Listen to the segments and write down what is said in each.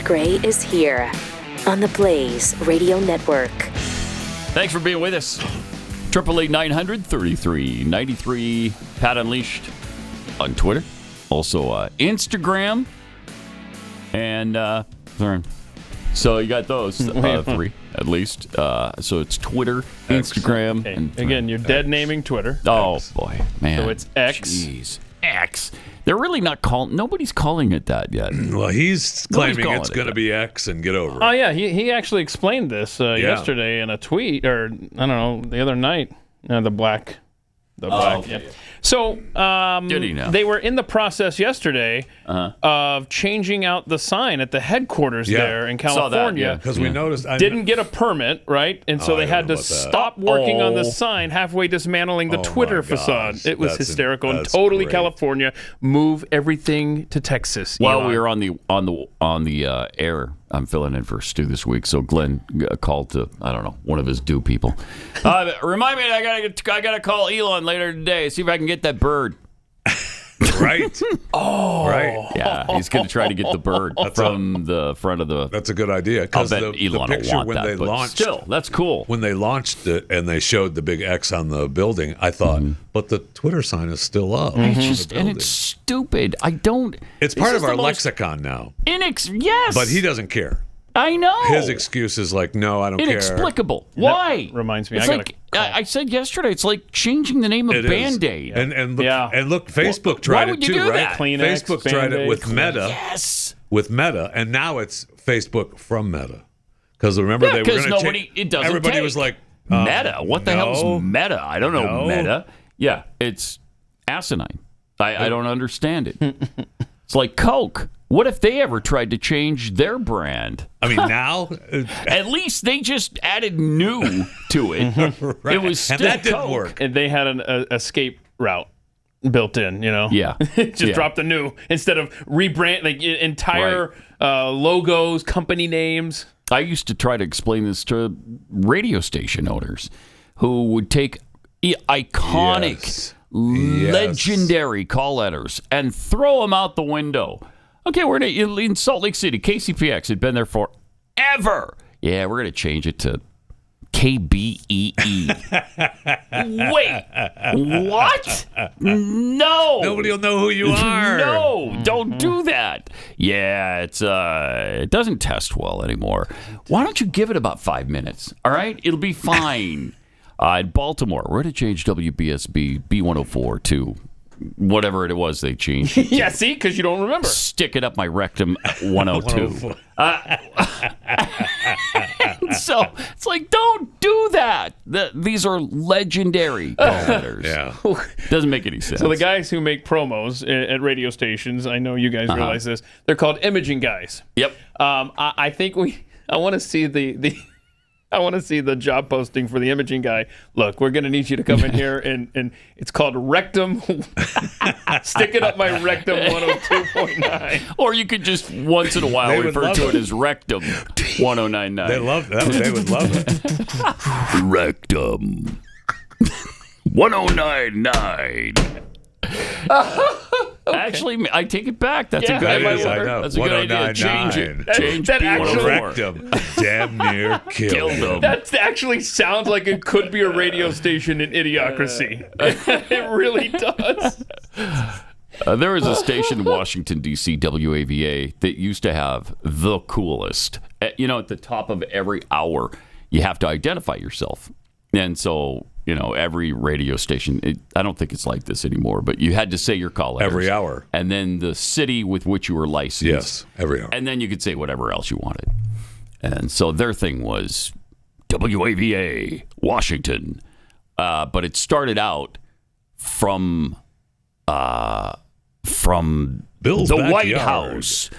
Gray is here on the Blaze Radio Network. Thanks for being with us. 888-900-3393. Pat Unleashed on Twitter. Also Instagram. And, so you got those three, at least. So it's Twitter, Instagram. Okay. And again, you're dead naming Twitter. Oh, X. boy, man. So it's X. Jeez. X. They're really not calling. Nobody's calling it that yet. Well, he's claiming it's going to be X and get over it. Oh, yeah. He actually explained this yesterday in a tweet, or I don't know, the other night. The black. Okay. Yeah. So Did he now? they were in the process yesterday of changing out the sign at the headquarters there in California. Because we noticed. Didn't get a permit, right? And so they had to stop working on the Uh-oh. sign, halfway dismantling the Twitter facade. It was hysterical and that's totally great. California. Move everything to Texas. While Elon. we were on the air, I'm filling in for Stu this week. So Glenn called to, I don't know, one of his do people. Remind me, I gotta call Elon later today. See if I can get that bird. Right. Right. Yeah, he's going to try to get the bird from the front of the. That's a good idea. I'll Because bet the Elon will picture want when that, they but launched, still, that's cool. when they launched it and they showed the big X on the building, I thought, but the Twitter sign is still up. It's just, and it's stupid. I don't. It's this part is of our the most lexicon now. Yes, But he doesn't care. I know. His excuse is like, no, I don't care. Inexplicable. Why? Reminds me, It's I said yesterday, it's like changing the name of It is. Band-Aid. And look, Facebook why tried would it you too, do right? that? Kleenex, Facebook tried it with Band-Aid, Meta. Yes. With Meta, and now it's Facebook from Meta. Because remember, they were going to nobody, it doesn't everybody take. was like, Meta? What the hell no. is Meta? I don't know No. Meta. Yeah, it's asinine. I don't understand it. It's like Coke. What if they ever tried to change their brand? I mean, now At least they just added new to it. right. It was still and that didn't Coke. work. And they had an escape route built in, you know? Yeah. Just drop the new instead of rebrand, like entire logos, company names. I used to try to explain this to radio station owners who would take iconic, Yes. legendary call letters and throw them out the window. Okay, we're in Salt Lake City. KCPX had been there forever. Yeah, we're going to change it to KBEE. Wait, what? No. Nobody will know who you are. No, don't do that. Yeah, it doesn't test well anymore. Why don't you give it about 5 minutes? All right, it'll be fine. In Baltimore, we're going to change WBSB B104 to whatever it was they changed. Yeah, see, because you don't remember. Stick it up my rectum 102. So it's like, don't do that. These are legendary call letters. Yeah. Doesn't make any sense. So the guys who make promos at radio stations, I know you guys realize this, they're called imaging guys. Yep. I think I want to see I want to see the job posting for the imaging guy. Look, we're going to need you to come in here, and it's called rectum. Stick it up my rectum 102.9. Or you could just once in a while They would refer love to it it. as rectum 1099. They love that. They would love it. Rectum 1099. Actually, I take it back. That's a good that idea. might work. That's a good idea. Change it. Change that B104. Rectum. Damn near killed him. That actually sounds like it could be a radio station in Idiocracy. It really does. There was a station in Washington, D.C., WAVA, that used to have the coolest. At the top of every hour, you have to identify yourself. And so, every radio station, I don't think it's like this anymore, but you had to say your call letters. Every hour. And then the city with which you were licensed. Yes, every hour. And then you could say whatever else you wanted. And so their thing was WAVA, Washington. But it started out from Bill's the backyard. White House,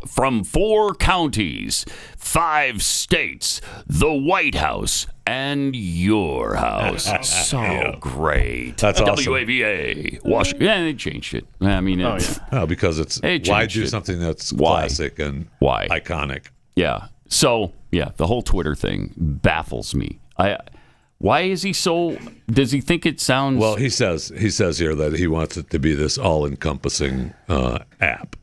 from 4 counties, 5 states, the White House, and your house. So great. That's awesome. WAVA, Washington. Yeah, they changed it. I mean, No, because it's They why changed do it. something that's Why? classic and Why? iconic? yeah. So, yeah, the whole Twitter thing baffles me. Why is he so? Does he think it sounds? Well, he says here that he wants it to be this all-encompassing app.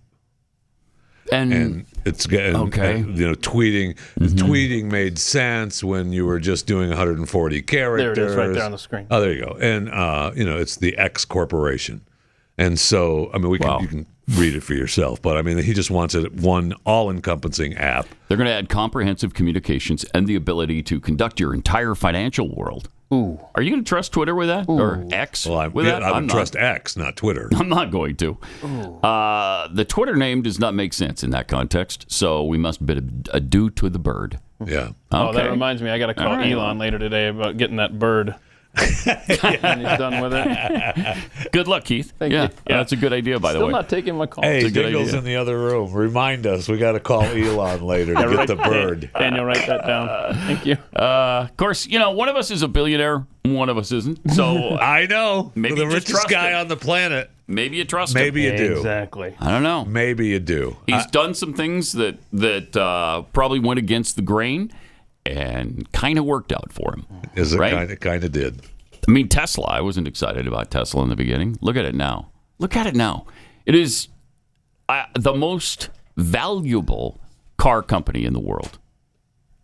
And it's getting, okay. tweeting made sense when you were just doing 140 characters. There it is, right there on the screen. Oh, there you go. And it's the X Corporation. And so, I mean, you can read it for yourself, but I mean, he just wants it one all-encompassing app. They're going to add comprehensive communications and the ability to conduct your entire financial world. Ooh. Are you going to trust Twitter with that? Or X with that? I would trust X, not Twitter. I'm not going to. The Twitter name does not make sense in that context, so we must bid adieu to the bird. Yeah. Okay. Oh, that reminds me. I got to call Elon later today about getting that bird. And he's done with it. Good luck, Keith. Thank you. That's a good idea, by the way. Still not taking my call. Hey, Diggle's in the other room. Remind us. We got to call Elon later to get the bird. Daniel, write that down. Thank you. Of course, one of us is a billionaire, one of us isn't. So I know. Maybe the you just richest trust guy him. on the planet. Maybe you trust him. Maybe you do. Exactly. I don't know. Maybe you do. He's done some things that probably went against the grain and kind of worked out for him. Is it right? kind of did. I mean, Tesla, I wasn't excited about Tesla in the beginning. Look at it now. It is the most valuable car company in the world.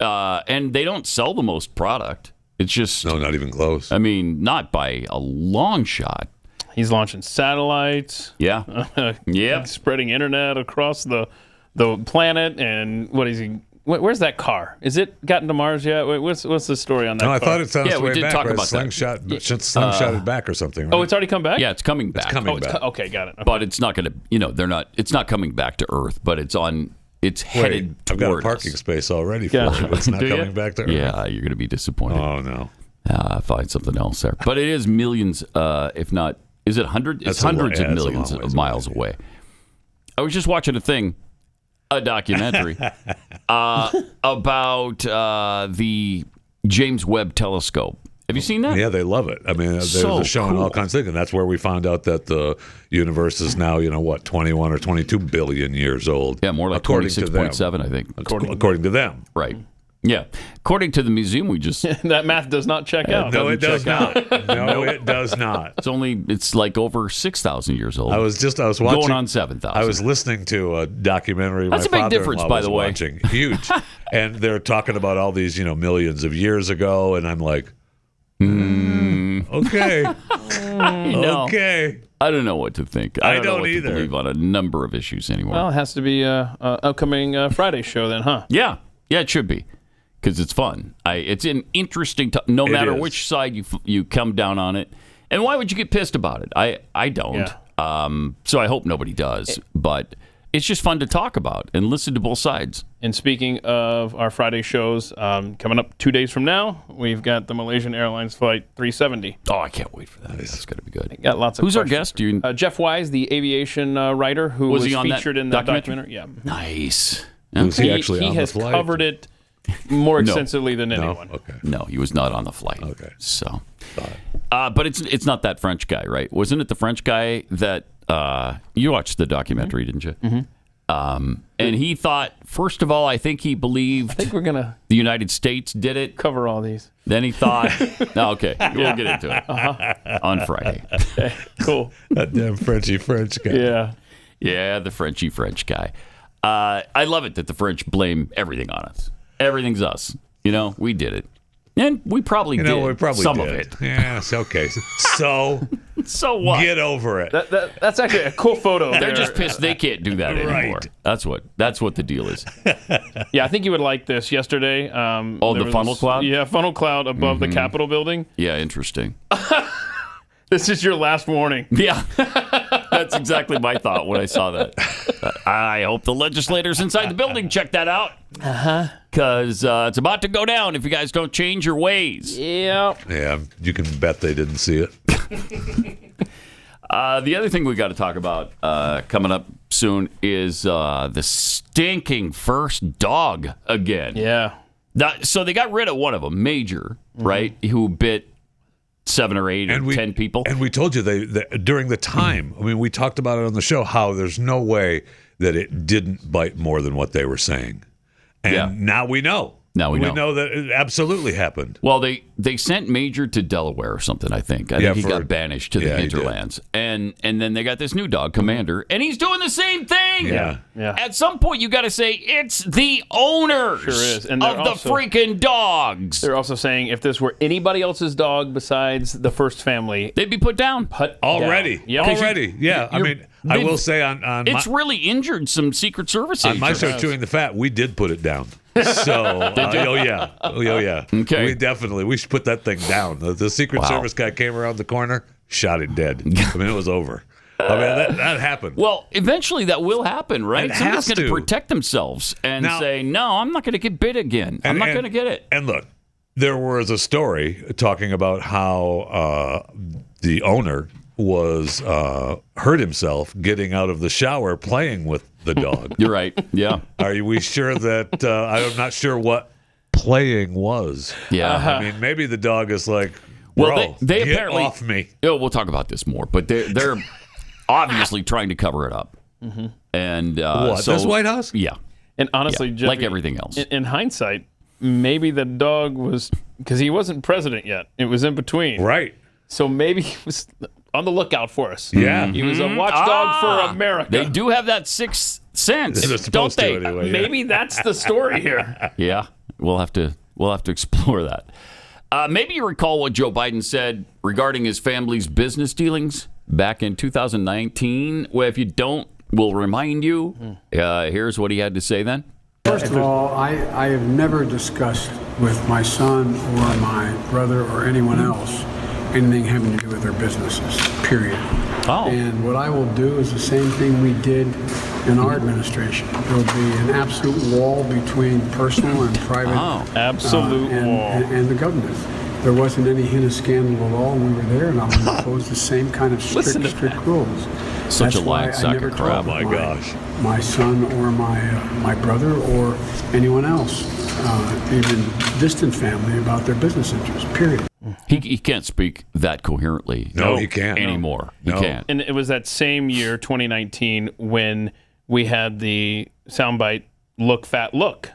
And they don't sell the most product. It's just... No, not even close. I mean, not by a long shot. He's launching satellites. Yeah. Yep. Spreading internet across the planet. And what is he... Where's that car? Is it gotten to Mars yet? What's the story on that car? I thought it's on its way we did back. talk right? about Slingshotted back or something. Right? Oh, it's already come back? Yeah, it's coming back. Okay, got it. Okay. But it's not going to, it's not coming back to Earth, but it's headed I've toward got a parking us. space already for it. It's not Do you? coming back to Earth. Yeah, you're going to be disappointed. Oh, no. Find something else there. But it is millions, if not, is it hundreds? It's hundreds of millions of miles away. I was just watching a documentary about the James Webb Telescope. Have you seen that? Yeah, they love it. I mean, they're showing all kinds of things, and that's where we found out that the universe is now, 21 or 22 billion years old. Yeah, more like 26.7, I think. According to them. Right. Yeah. According to the museum, we just... that math does not check out. No, it does not. No, it does not. It's like over 6,000 years old. I was watching. Going on 7,000. I was listening to a documentary. That's a big difference, by the way. Watching. Huge. And they're talking about all these, millions of years ago, and I'm like, okay. Okay. I don't know what to think. I don't know what either. to believe on a number of issues anymore. Well, it has to be a upcoming Friday show then, huh? Yeah, it should be. Because it's fun. It's an interesting no matter which side you come down on it. And why would you get pissed about it? I don't. Yeah. So I hope nobody does. But it's just fun to talk about and listen to both sides. And speaking of our Friday shows, coming up 2 days from now, we've got the Malaysian Airlines Flight 370. Oh, I can't wait for that. That's going to be good. Got lots of Who's questions. our guest? Jeff Wise, the aviation writer who was he on featured in that documentary. Yeah. Nice. Was he actually on the flight? He has covered it more extensively than anyone. Okay. No, he was not on the flight. Okay. So, but it's not that French guy, right? Wasn't it the French guy that you watched the documentary, didn't you? Mm-hmm. And he thought, first of all, I think he believed. I think we're gonna the United States did it. Cover all these. Then he thought, okay, we'll get into it on Friday. Okay, cool. That damn Frenchy French guy. Yeah, the Frenchy French guy. I love it that the French blame everything on us. Everything's us. We did it. And we probably did some of it. Yeah, it's okay. So what? Get over it. That's actually a cool photo. They're just pissed they can't do that anymore. That's what the deal is. Yeah, I think you would like this yesterday. The funnel cloud? Yeah, funnel cloud above the Capitol building. Yeah, interesting. This is your last warning. Yeah. That's exactly my thought when I saw that. I hope the legislators inside the building check that out. Because it's about to go down if you guys don't change your ways. Yeah. Yeah, you can bet they didn't see it. The other thing we got to talk about coming up soon is the stinking first dog again. Yeah. So they got rid of one of them, Major, right, who bit 7 or 8 or 10 people. And we told you they during the time, I mean, we talked about it on the show, how there's no way that it didn't bite more than what they were saying. And now we know. Now we know. that it absolutely happened. Well, they sent Major to Delaware or something, I think. I think he got banished to the hinterlands. And then they got this new dog, Commander, and he's doing the same thing. Yeah. At some point, you got to say, it's the owners of the freaking dogs. They're also saying if this were anybody else's dog besides the first family, they'd be put down. Already. Yep. Already. Yeah. I mean, I will say on it's really injured some Secret Service agents. On my show, Chewing the Fat, we did put it down. So, oh yeah. Okay. We should put that thing down. The Secret Service guy came around the corner, shot it dead. I mean, it was over. I mean, that happened. Well, eventually that will happen, right? It Somebody's has going to to protect themselves and now, say, no, I'm not going to get bit again. I'm not going to get it. And look, there was a story talking about how the owner was hurt himself getting out of the shower playing with the dog. You're right. Yeah. Are we sure that I'm not sure what playing was? Yeah. I mean, maybe the dog is like, well, they get apparently off me. Oh, we'll talk about this more, but they're obviously trying to cover it up. Mm-hmm. And this White House? Yeah. And honestly, yeah, Jeffy, like everything else. In hindsight, maybe the dog was because he wasn't president yet. It was in between, right? So maybe he was on the lookout for us. Yeah, he was a watchdog for America. They do have that sixth sense, don't they? Anyway, maybe that's the story here. Yeah, we'll have to explore that. Maybe you recall what Joe Biden said regarding his family's business dealings back in 2019. Well, if you don't, we'll remind you. Here's what he had to say then. First of all, I have never discussed with my son or my brother or anyone else anything having to do with their businesses, period. Oh. And what I will do is the same thing we did in our administration. There will be an absolute wall between personal and private. Absolute wall. And the government. There wasn't any hint of scandal at all when we were there, and I'm going to impose the same kind of strict rules. Such That's a lying why I sack never of crap. told my son or my brother or anyone else, even distant family, about their business interests, period. He can't speak that coherently. No, he can't anymore. No. He can't. And it was that same year, 2019, when we had the soundbite "Look Fat Look,"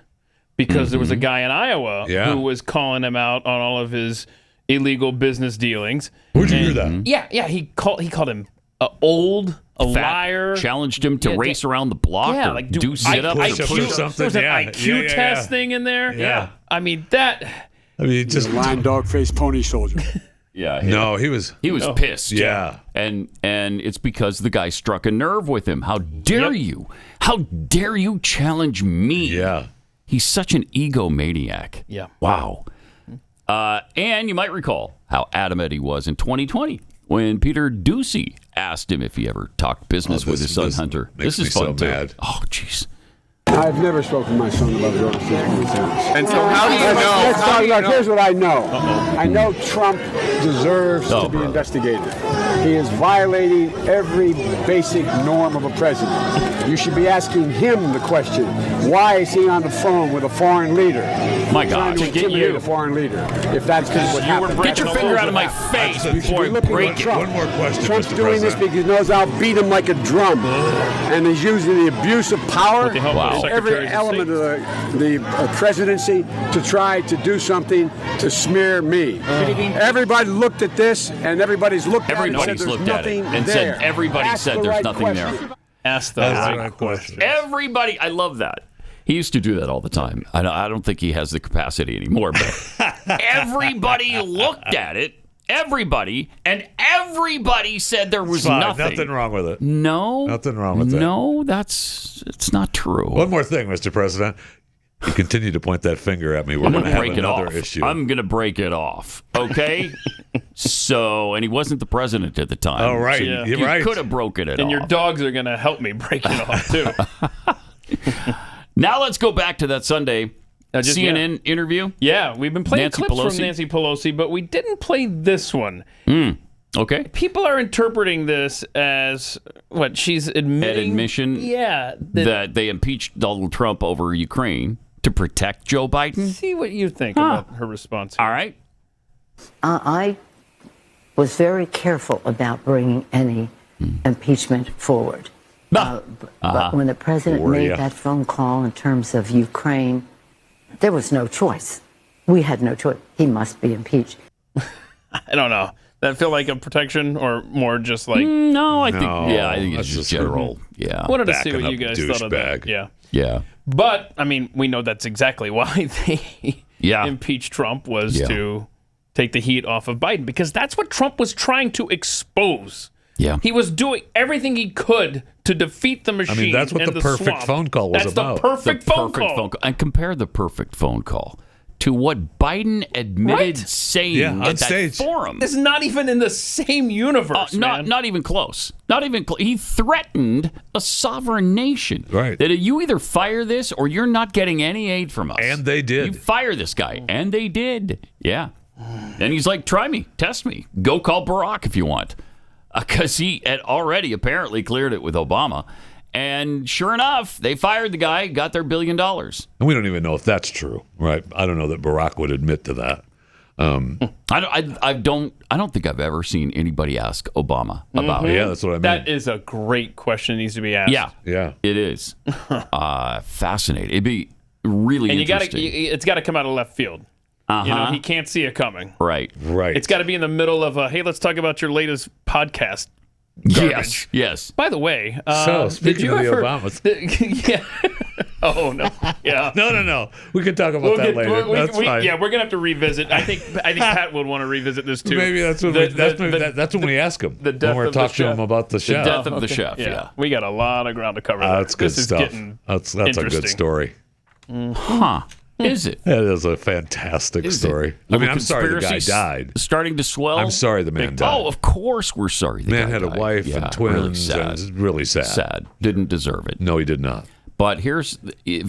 because there was a guy in Iowa who was calling him out on all of his illegal business dealings. Where'd you hear that? Yeah. He called him old, a Fat, liar. Challenged him to race around the block or like do sit-ups or push-ups. push-ups. There was an IQ test thing in there. Yeah. I mean, that... I mean, just lion, dog, face, pony soldier. Yeah. No, he was pissed. Yeah. And it's because the guy struck a nerve with him. How dare you? How dare you challenge me? Yeah. He's such an egomaniac. Yeah. Wow. And you might recall how adamant he was in 2020 when Peter Doocy asked him if he ever talked business with his son Hunter. Makes This is me fun so too. mad. Oh, jeez. I've never spoken to my son about drug business. And so how do you know? Let's talk about, here's what I know. I know Trump deserves to be investigated. He is violating every basic norm of a president. You should be asking him the question, why is he on the phone with a foreign leader? My Trying God. to intimidate a foreign leader. If that's what happened. Get your finger out of my face before I break it. One more question, Trump's Mr. doing this President. because he knows I'll beat him like a drum. And he's using the abuse of power, With the help of the every Secretary of element State. of the presidency to try to do something to smear me. Everybody looked at this, and everybody's looked Everybody's at it and looked said at there's it nothing and there. said everybody Ask said the there's right nothing question. there. Ask the That's right the right question. Everybody, I love that. He used to do that all the time. I don't think he has the capacity anymore, but everybody looked at it. Everybody said there was Fine, nothing. nothing wrong with it. No. Nothing wrong with that. No, it's not true. One more thing, Mr. President. You continue to point that finger at me. We're I'm going going to to have break it another off. issue. I'm going to break it off. Okay? And he wasn't the president at the time. Oh, right. So You're you right. could have broken it off. And your dogs are going to help me break it off, too. Now let's go back to that Sunday CNN interview. Yeah, we've been playing Nancy clips Pelosi? from Nancy Pelosi, but we didn't play this one. Okay. People are interpreting this as what she's admitting. An admission Yeah. that they impeached Donald Trump over Ukraine to protect Joe Biden. See what you think about her response. All right. I was very careful about bringing any impeachment forward. But when the president made that phone call in terms of Ukraine, there was no choice. We had no choice. He must be impeached. I don't know. That feel like a protection or more just like... No, I think it's that's just just a general. Yeah. I wanted to see backing what you up guys thought of that. douchebag. Yeah. Yeah. But, I mean, we know that's exactly why they impeached Trump was to take the heat off of Biden, because that's what Trump was trying to expose. Yeah. He was doing everything he could to defeat the machine. I mean, that's what and the perfect swamp. phone call was that's about. The perfect phone call. And compare the perfect phone call to what Biden admitted saying on at that stage. forum. It's not even in the same universe, man. Not even close. Not even close. He threatened a sovereign nation. Right. That you either fire this or you're not getting any aid from us. And they did. You fire this guy. And they did. Yeah. And he's like, try me. Test me. Go call Barack if you want. Because he had already apparently cleared it with Obama. And sure enough, they fired the guy, got their $1 billion. And we don't even know if that's true, right? I don't know that Barack would admit to that. I don't think I've ever seen anybody ask Obama about it. Yeah, that's what I mean. That is a great question that needs to be asked. Yeah, it is. Fascinating. It'd be really And interesting. it's got to come out of left field. You know, he can't see it coming. Right. It's got to be in the middle of hey, let's talk about your latest podcast. Garbage. Yes. By the way, So, speaking did you of the ever, Obamas. yeah. Oh no. Yeah. No. We can talk about that later. That's fine. Yeah, we're gonna have to revisit. I think Pat would want to revisit this too. Maybe that's when that's when we ask him. the death when we're of the talking to chef. him about the chef. Death of the chef. Yeah. We got a lot of ground to cover. There. That's good This is stuff. getting That's a good interesting. story. Huh. Is it? That is a fantastic story. I mean, I'm sorry the guy Conspiracy's died. Starting to swell. I'm sorry the man died. Oh, of course we're sorry. The man guy had a died. wife Yeah, and twins, Really sad. and it's really sad. Sad. Didn't deserve it. No, he did not. But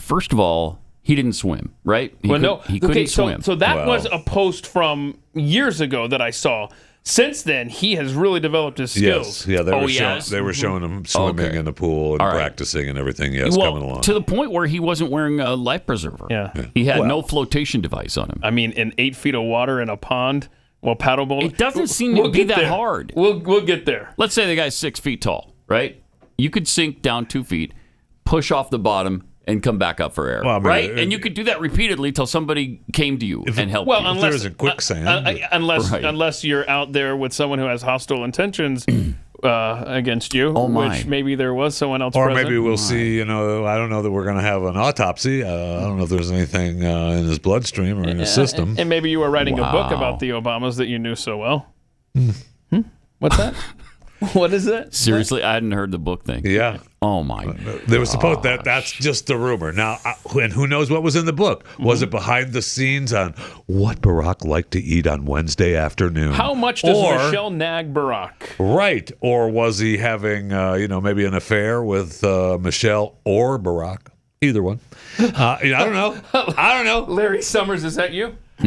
first of all, he didn't swim, right? He couldn't swim. So that was a post from years ago that I saw. Since then, he has really developed his skills. Yes, yeah, yes? they were showing him swimming in the pool and practicing and everything. Yes, coming along. To the point where he wasn't wearing a life preserver. Yeah. He had no flotation device on him. I mean, in 8 feet of water in a pond while paddleboarding. It doesn't seem to be that hard. We'll get there. Let's say the guy's 6 feet tall, right? You could sink down 2 feet, push off the bottom, and come back up for air, Well, I mean, right? And you could do that repeatedly till somebody came to you and helped you. If there isn't quicksand. Unless you're out there with someone who has hostile intentions against you, which maybe there was someone else or present. maybe we'll see, I don't know that we're going to have an autopsy. I don't know if there's anything in his bloodstream or in his system. And maybe you were writing a book about the Obamas that you knew so well. What's that? What is that? Seriously, I hadn't heard the book thing. Yeah. Oh my! They were supposed that's just the rumor. Now, and who knows what was in the book? Was it behind the scenes on what Barack liked to eat on Wednesday afternoon? How much does Michelle nag Barack? Right, or was he having maybe an affair with Michelle or Barack? Either one. I don't know. Larry Summers, is that you? I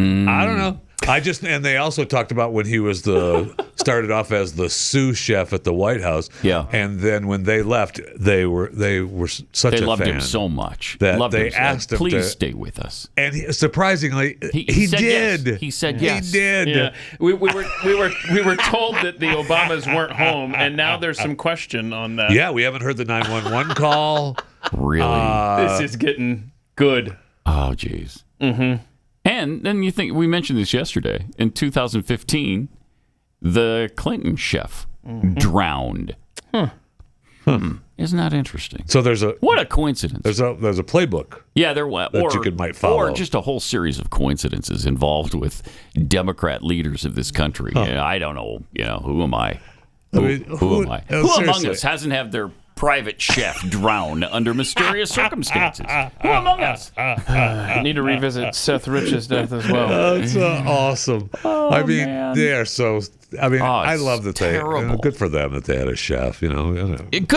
don't know. And they also talked about when he was started off as the sous chef at the White House. Yeah. And then when they left, they were such a fan. They loved him so much that loved they him. asked him please to stay with us. And surprisingly, he said did. Yes. He said yes. He did. Yeah. We were told that the Obamas weren't home, and now there's some question on that. Yeah, we haven't heard the 911 call. Really? This is getting good. Oh, geez. Mm-hmm. And then you think, we mentioned this yesterday, in 2015, the Clinton chef drowned. Isn't that interesting? So what a coincidence. There's a playbook. Yeah, there was. That you might follow. Or just a whole series of coincidences involved with Democrat leaders of this country. I don't know. Who am I? Who am I? Who among us hasn't had their private chef drown under mysterious circumstances? Who among us? I need to revisit Seth Rich's death as well. That's awesome. Man. They are so. I love that terrible. good for them that they had a chef. Good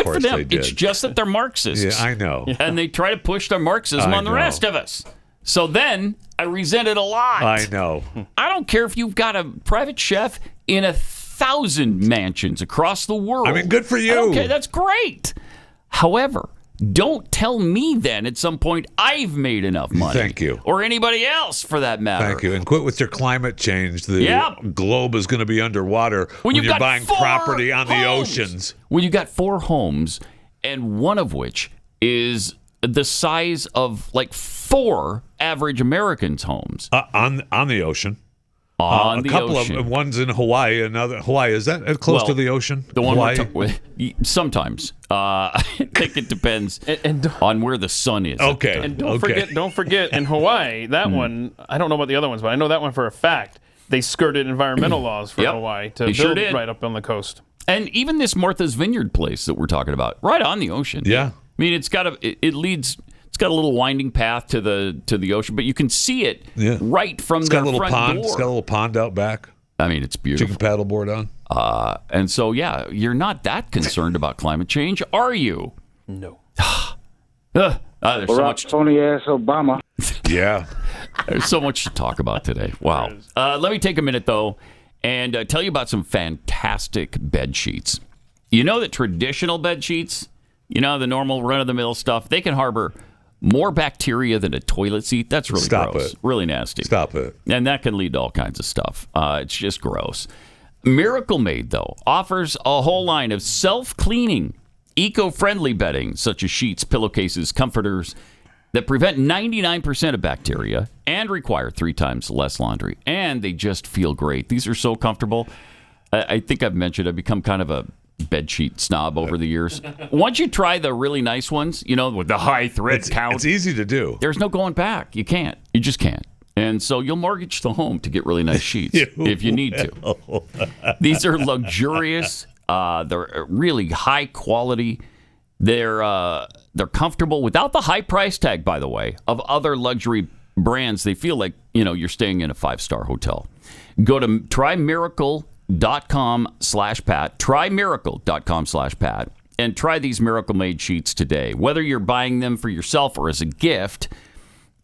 for them. It's just that they're Marxists. Yeah, I know. And they try to push their Marxism on the rest of us. So then I resent it a lot. I know. I don't care if you've got a private chef in 1,000 mansions across the world. Good for you. Okay, that's great. However, don't tell me then at some point I've made enough money. Thank you. Or anybody else for that matter. Thank you. And quit with your climate change. The globe is going to be underwater when you're buying property on the oceans. When you got 4 homes, and one of which is the size of like 4 average Americans' homes. On the ocean. On a the couple ocean. of ones in Hawaii. Hawaii, is that close to the ocean? The one Hawaii? Sometimes. I think it depends on where the sun is. Okay. And don't forget, in Hawaii, that one, I don't know about the other ones, but I know that one for a fact. They skirted environmental laws for Hawaii to build right up on the coast. And even this Martha's Vineyard place that we're talking about, right on the ocean. Yeah. I mean, it's got a little winding path to the ocean, but you can see it right from the front door. It's got a little pond out back. I mean, it's beautiful. You can paddleboard on. And so, yeah, you're not that concerned about climate change, are you? No. There's so much. Tony ass Obama. Yeah. There's so much to talk about today. Wow. Let me take a minute, though, and tell you about some fantastic bed sheets. You know that traditional bed sheets, the normal run-of-the-mill stuff, they can harbor more bacteria than a toilet seat. That's really gross. Really nasty. Stop it. And that can lead to all kinds of stuff. It's just gross. Miracle Made, though, offers a whole line of self-cleaning, eco-friendly bedding, such as sheets, pillowcases, comforters, that prevent 99% of bacteria and require 3 times less laundry. And they just feel great. These are so comfortable. I think I've mentioned I've become kind of a bedsheet snob over the years. Once you try the really nice ones, with the high thread count. It's easy to do. There's no going back. You can't. You just can't. And so you'll mortgage the home to get really nice sheets if you need to. These are luxurious. They're really high quality. They're comfortable without the high price tag, by the way, of other luxury brands. They feel like, you're staying in a 5-star hotel. Go to trymiracle.com/Pat, trymiracle.com/Pat, and try these Miracle Made sheets today. Whether you're buying them for yourself or as a gift,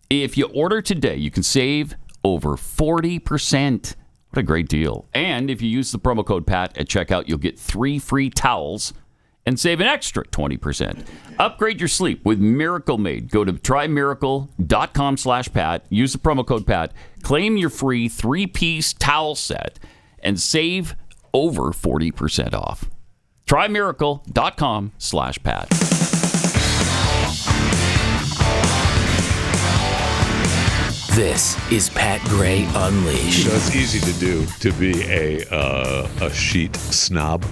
if you order today, you can save over 40%. What a great deal. And if you use the promo code PAT at checkout, you'll get 3 free towels and save an extra 20%. Upgrade your sleep with Miracle Made. Go to trymiracle.com/Pat. Use the promo code PAT. Claim your free 3-piece towel set and save over 40% off. trymiracle.com/Pat. This is Pat Gray Unleashed. It's easy to do to be a sheet snob.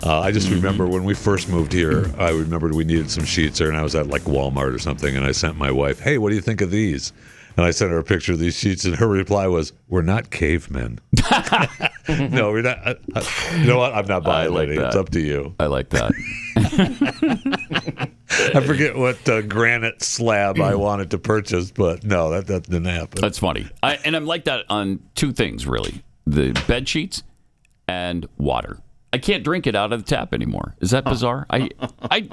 I just remember when we first moved here, I remembered we needed some sheets there, and I was at like Walmart or something, and I sent my wife, "Hey, what do you think of these?" And I sent her a picture of these sheets, and her reply was, "We're not cavemen." No, we're not. You know what? I'm not buying it. It's up to you. I like that. I forget what granite slab I wanted to purchase, but no, that didn't happen. That's funny. I'm like that on 2 things, really. The bed sheets and water. I can't drink it out of the tap anymore. Is that bizarre? I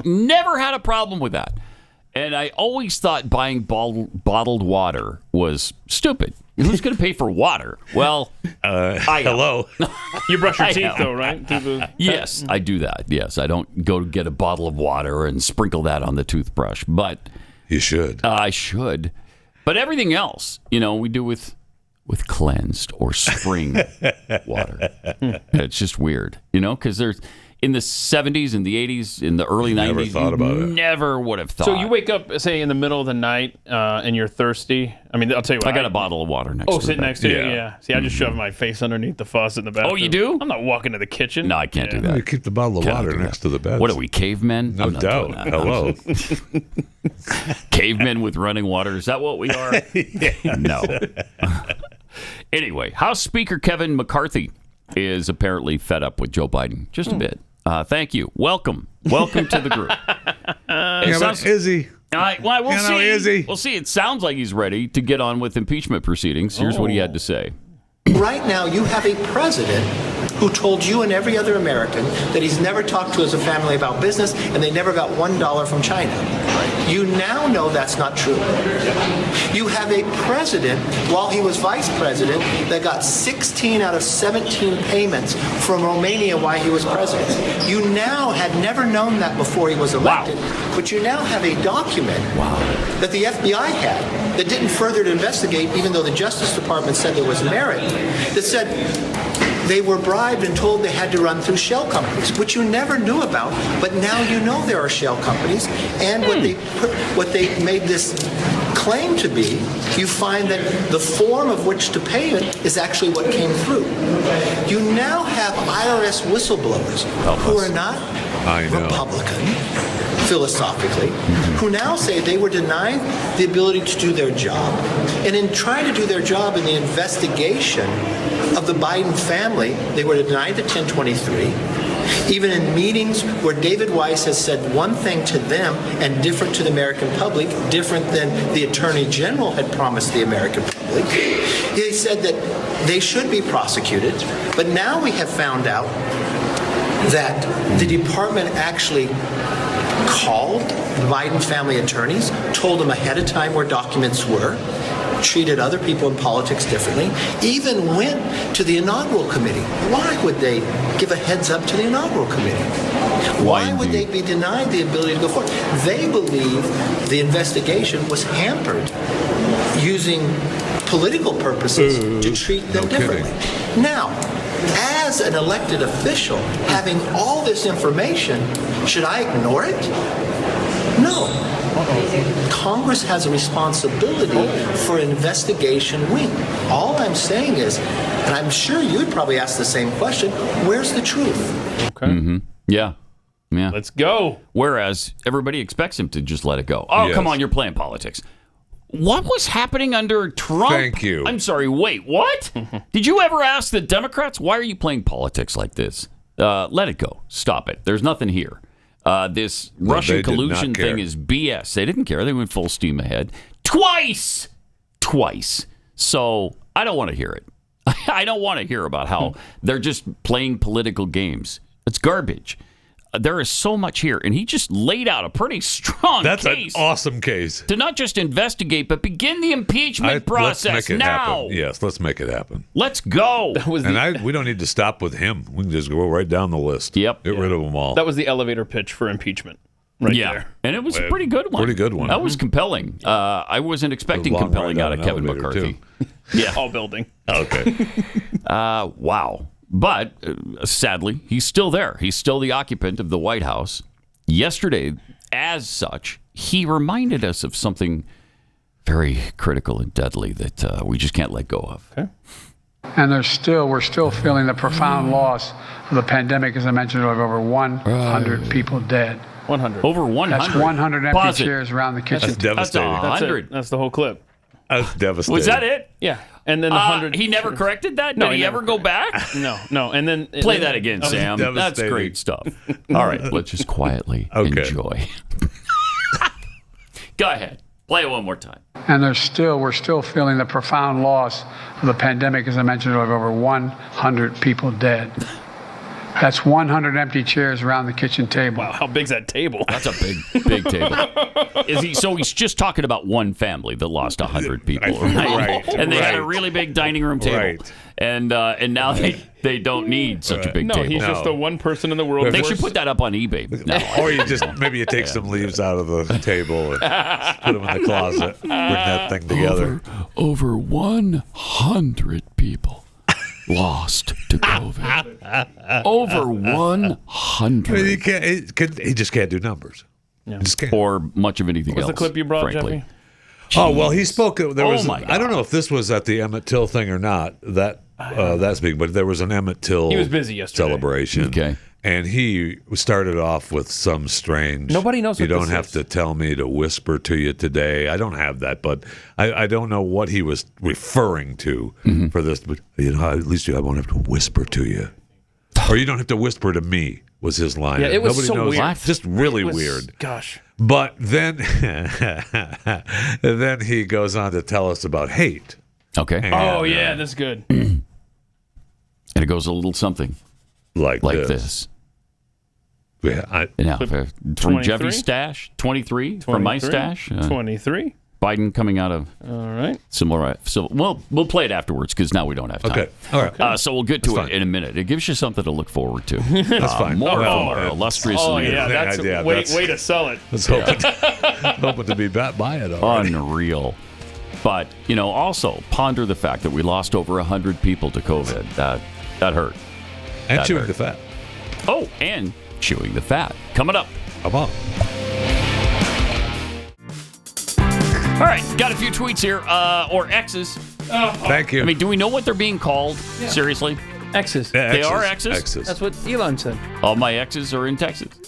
never had a problem with that. And I always thought buying bottled water was stupid. Who's going to pay for water? Well, hello. You brush your teeth, though, right? Yes, I do that. Yes, I don't go get a bottle of water and sprinkle that on the toothbrush. But you should. I should. But everything else, we do with cleansed or spring water. It's just weird, because there's... In the 70s, in the 80s, in the early 90s, never thought about it. Never would have thought. So you wake up, say, in the middle of the night, and you're thirsty. I mean, I'll tell you what. I got a bottle of water next to me. Sitting next to you? Yeah. See, I just shove my face underneath the faucet in the bathroom. Oh, you do? I'm not walking to the kitchen. No, I can't do that. You keep the bottle of water next to the bed. What are we, cavemen? No doubt. Hello. Cavemen with running water. Is that what we are? No. Anyway, House Speaker Kevin McCarthy is apparently fed up with Joe Biden. Just a bit. Thank you. Welcome to the group. But is he? We'll see. Is he? We'll see. It sounds like he's ready to get on with impeachment proceedings. Here's what he had to say. Right now, you have a president who told you and every other American that he's never talked to his family about business and they never got $1 from China. You now know that's not true. You have a president, while he was vice president, that got 16 out of 17 payments from Romania while he was president. You now had never known that before he was elected, but you now have a document that the FBI had that didn't further to investigate, even though the Justice Department said there was merit, that said they were bribed and told they had to run through shell companies, which you never knew about, but now you know there are shell companies. And what what they made this claim to be, you find that the form of which to pay it is actually what came through. You now have IRS whistleblowers who are not Republican, philosophically, who now say they were denied the ability to do their job. And in trying to do their job in the investigation of the Biden family, they were denied the 1023. Even in meetings where David Weiss has said one thing to them and different to the American public, different than the Attorney General had promised the American public, he said that they should be prosecuted. But now we have found out that the department actually called the Biden family attorneys, told them ahead of time where documents were, treated other people in politics differently, even went to the inaugural committee. Why would they give a heads up to the inaugural committee? Why would they be denied the ability to go forward? They believe the investigation was hampered using political purposes to treat them differently. Now, as an elected official, having all this information, should I ignore it? No. Congress has a responsibility for an investigation wing. All I'm saying is, and I'm sure you'd probably ask the same question, where's the truth? Okay. Yeah. Let's go. Whereas everybody expects him to just let it go. Oh, come on, you're playing politics. What was happening under Trump? Thank you. I'm sorry, wait, what? Did you ever ask the Democrats, why are you playing politics like this? Let it go. Stop it. There's nothing here. This Russian collusion thing is BS. They didn't care. They went full steam ahead. Twice. So I don't want to hear it. I don't want to hear about how they're just playing political games. It's garbage. There is so much here, and he just laid out a pretty strong case. That's an awesome case. To not just investigate, but begin the impeachment process let's make it now. Happen. Yes, let's make it happen. Let's go. We don't need to stop with him. We can just go right down the list. Yep. Get rid of them all. That was the elevator pitch for impeachment. Right there. And it was a pretty good one. Pretty good one. That was compelling. I wasn't expecting compelling out of Kevin McCarthy. Yeah. All building. Okay. Wow. But sadly, he's still there. He's still the occupant of the White House. Yesterday, as such, he reminded us of something very critical and deadly that we just can't let go of. Okay. And we're still feeling the profound loss of the pandemic, as I mentioned, of over 100 people dead. 100. Over 100. That's 100 empty chairs around the kitchen. That's devastating. That's 100. That's the whole clip. That's devastating. Was that it? Yeah. And then the 100. He never corrected that? No, Did he ever go back? No. And then play that again, Sam. That's great stuff. All right, let's just quietly enjoy. Go ahead. Play it one more time. And we're still feeling the profound loss of the pandemic, as I mentioned, of over 100 people dead. That's 100 empty chairs around the kitchen table. Wow, how big's that table? That's a big table. So he's just talking about one family that lost 100 people, right? And they had a really big dining room table. Right. And now they don't need such a big table. He's just the one person in the world. They should put that up on eBay now. Or you take some leaves out of the table and put them in the closet. Bring that thing together. Over 100 people lost to COVID. Over 100. I mean, he just can't do numbers. Yeah. He just can't. Or much of anything What was else. the clip you brought, frankly. Jeffy? Oh, well, he spoke. There was. my God. I don't know if this was at the Emmett Till thing or not. That's big, but there was an Emmett Till. He was busy yesterday. Celebration. Okay. And he started off with some strange. Nobody knows what You don't this have is. to tell me to whisper to you today. I don't have that, but I don't know what he was referring to for this. But at least I won't have to whisper to you, or you don't have to whisper to me. Was his line? Yeah, it was Nobody so knows. weird. Just really It was- weird. Gosh. But then, then he goes on to tell us about hate. Okay. And, Oh, yeah, that's good. And it goes a little something like this. Yeah, Now, from 23? Jeffy's stash, 23 from my stash. 23. Biden coming out of All right. similar. Well, we'll play it afterwards because now we don't have time. Okay. All right. So we'll get to That's it in a minute. It gives you something to look forward to. That's fine. More Well, from our illustrious Oh, leader. yeah, that's way to sell it. I was hoping to be back by it already. Unreal. But, also ponder the fact that we lost over 100 people to COVID. That hurt. And that chewing hurt. the fat. Oh, and chewing the fat. Coming up. Come on. All right, got a few tweets here, or X's. Thank you. I mean, do we know what they're being called? Yeah. Seriously? X's. They are X's? That's what Elon said. All my X's are in Texas. We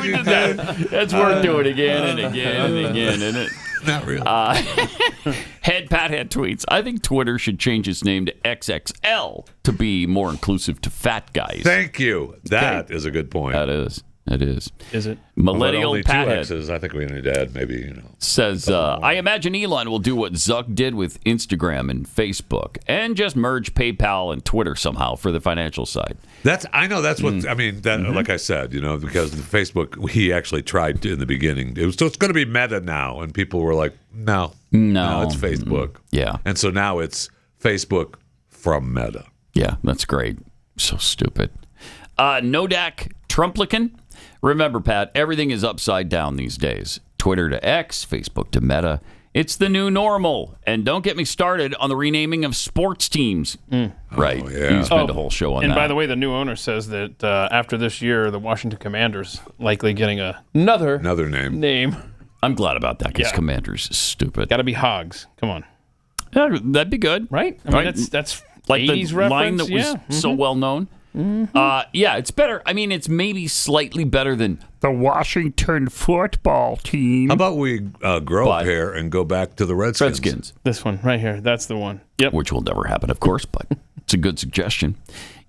did that. That's worth doing again and again and again, isn't it? Not really. Pathead tweets. I think Twitter should change its name to XXL to be more inclusive to fat guys. Thank you. That is a good point. That is. It is. Is it? Millennial only 2 Pathead X's. I think we need to add maybe, says, I imagine Elon will do what Zuck did with Instagram and Facebook and just merge PayPal and Twitter somehow for the financial side. I know that's what I mean. That like I said, because Facebook, he actually tried to in the beginning. It's going to be Meta now, and people were like, no, it's Facebook. Yeah, and so now it's Facebook from Meta. Yeah, that's great. So stupid. Nodak Trumplican. Remember, Pat, everything is upside down these days. Twitter to X, Facebook to Meta. It's the new normal. And don't get me started on the renaming of sports teams. Right. Oh, yeah. You spent a whole show on that. And by the way, the new owner says that after this year, the Washington Commanders likely getting another name. I'm glad about that because Yeah. Commanders is stupid. Got to be Hogs. Come on. Yeah, that'd be good. Right? I mean, that's like 80s the reference. line that was so well known. Yeah, it's better. I mean, it's maybe slightly better than the Washington football team. How about we grow up here and go back to the Redskins? This one right here. That's the one. Yep. Which will never happen, of course, but it's a good suggestion.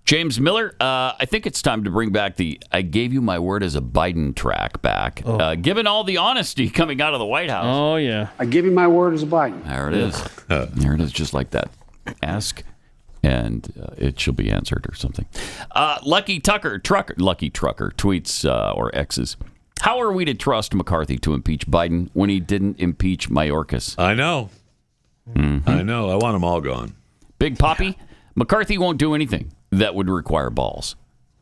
James Miller, I think it's time to bring back the I Gave You My Word as a Biden track back. Given all the honesty coming out of the White House. Oh, yeah. I give you my word as a Biden. There it is. There it is, just like that. Ask and it shall be answered or something. Lucky Trucker tweets or X's. How are we to trust McCarthy to impeach Biden when he didn't impeach Mayorkas? I know. I know. I want them all gone. Big Poppy, McCarthy won't do anything that would require balls.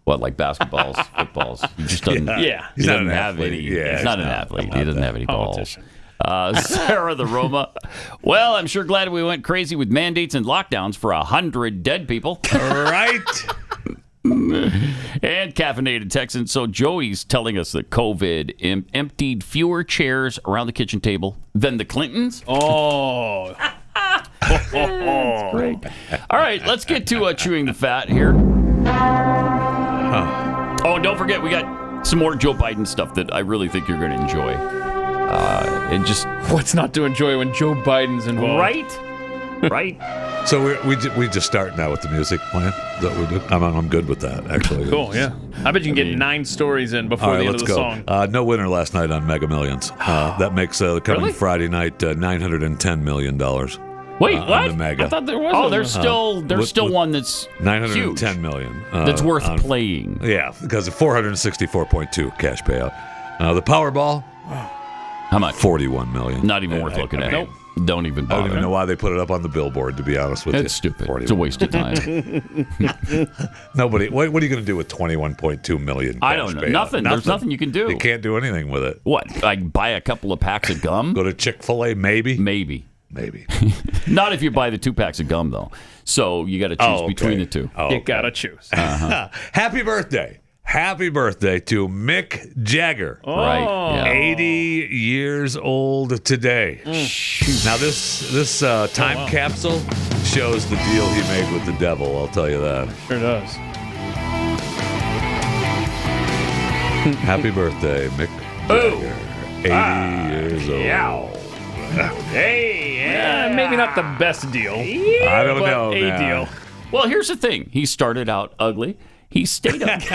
What, like basketballs, footballs? He just doesn't. Yeah. He doesn't have any. Yeah, he's not an athlete. He doesn't have any balls. Politician. Sarah the Roma. Well, I'm sure glad we went crazy with mandates and lockdowns for 100 dead people. Right. And caffeinated Texan. So Joey's telling us that COVID emptied fewer chairs around the kitchen table than the Clintons. Oh. That's great. All right, let's get to chewing the fat here. Oh, and don't forget, we got some more Joe Biden stuff that I really think you're going to enjoy. And just what's not to enjoy when Joe Biden's involved? Right. So we just start now with the music plan. Is that what we do? I'm good with that, actually. Cool, yeah. I bet you can get 9 stories in before the end of the song. No winner last night on Mega Millions. That makes coming Friday night $910 million. Wait, what? The Mega. I thought there was. Oh, there's still one that's $910 huge. million. That's worth playing. Yeah, because of 464.2 cash payout. The Powerball. How much? 41 million. Not even worth looking at. Nope. Don't even bother. I don't even know why they put it up on the billboard, to be honest with you. It's stupid. It's a waste of time. Nobody. What are you going to do with 21.2 million? I don't know. Nothing. There's nothing you can do. You can't do anything with it. What? Like buy a couple of packs of gum? Go to Chick-fil-A, maybe? Maybe. Not if you buy the 2 packs of gum, though. So you got to choose between the two. You got to choose. Happy birthday. Happy birthday to Mick Jagger. Right. Yeah. 80 years old today. Now, this time capsule shows the deal he made with the devil, I'll tell you that. Sure does. Happy birthday, Mick Jagger. 80 years old. Yeah. Hey, maybe not the best deal. I don't know. A deal. Well, here's the thing. He started out ugly. He stayed ugly.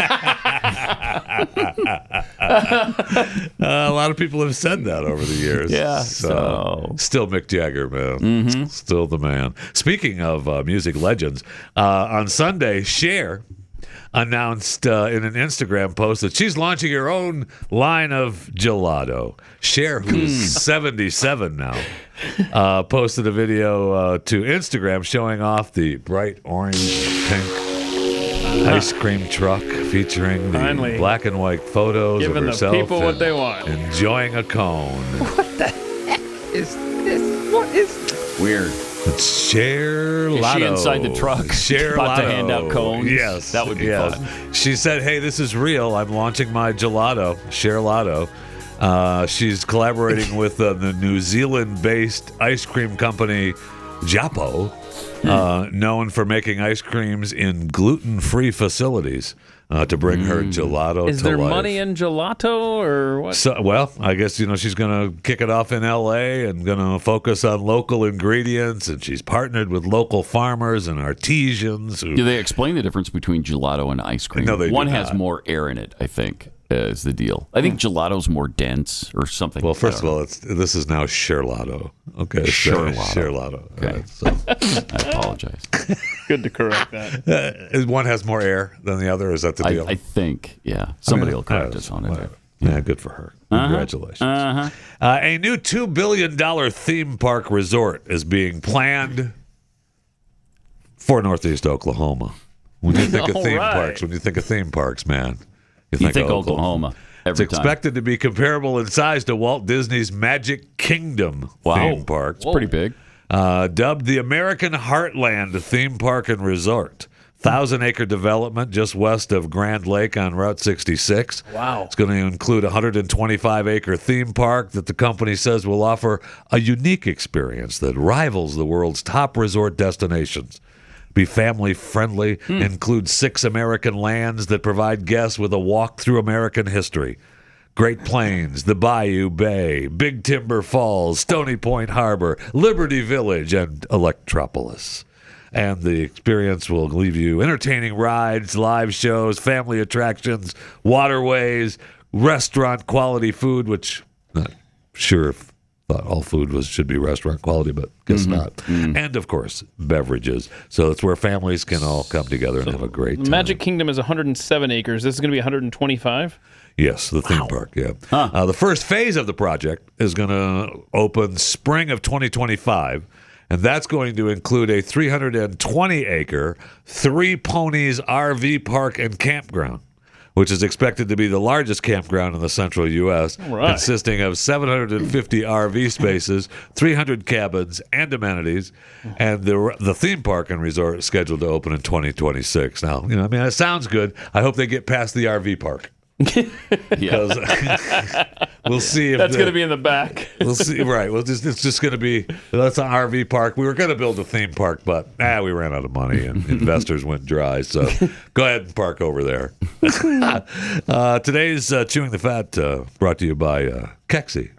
A lot of people have said that over the years. Yeah. So still Mick Jagger, man. Still the man. Speaking of music legends, on Sunday, Cher announced in an Instagram post that she's launching her own line of gelato. Cher, who's 77 now, posted a video to Instagram showing off the bright orange pink ice cream truck featuring the black and white photos of herself. Giving the people what they want. Enjoying a cone. What the heck is this? What is weird? It's Cher Is Lotto. she inside the truck? Cher about Lotto. to hand out cones? Yes. That would be fun. She said, hey, this is real. I'm launching my gelato, Cher Lotto. She's collaborating with the New Zealand-based ice cream company Japo, known for making ice creams in gluten-free facilities. To bring her gelato Is to there life. money in gelato or what? So, well, I guess, she's going to kick it off in L.A. and going to focus on local ingredients, and she's partnered with local farmers and artisans. Do they explain the difference between gelato and ice cream? No, they do One has not. more air in it, I think, is the deal. I think gelato's more dense or something. Well, first of all, this is now Cherlato. Okay, Cherlato. Okay. Right, so. I apologize. Good to correct that. One has more air than the other. Is that the deal? I think, yeah. Somebody will correct us on it. Yeah, good for her. Congratulations. A new $2 billion theme park resort is being planned for Northeast Oklahoma. When you think of theme parks, man, you think of Oklahoma. It's expected to be comparable in size to Walt Disney's Magic Kingdom theme park. It's pretty big. Dubbed the American Heartland Theme Park and Resort. 1,000-acre development just west of Grand Lake on Route 66. Wow. It's going to include a 125-acre theme park that the company says will offer a unique experience that rivals the world's top resort destinations. Be family-friendly, include 6 American lands that provide guests with a walk through American history. Great Plains, the Bayou Bay, Big Timber Falls, Stony Point Harbor, Liberty Village, and Electropolis. And the experience will leave you entertaining rides, live shows, family attractions, waterways, restaurant quality food, which not sure if all food should be restaurant quality, but guess not. And, of course, beverages. So it's where families can all come together and have a great time. Magic Kingdom is 107 acres. This is going to be 125? Yes, the theme park, yeah. The first phase of the project is going to open spring of 2025, and that's going to include a 320-acre Three Ponies RV park and campground, which is expected to be the largest campground in the central U.S., consisting of 750 RV spaces, 300 cabins, and amenities. And the theme park and resort is scheduled to open in 2026. Now, it sounds good. I hope they get past the RV park. Because we'll see if that's going to be in the back. We'll see. Right. Well, it's just going to be that's an RV park. We were going to build a theme park, but we ran out of money and investors went dry. So go ahead and park over there. Today's Chewing the Fat brought to you by Kexi,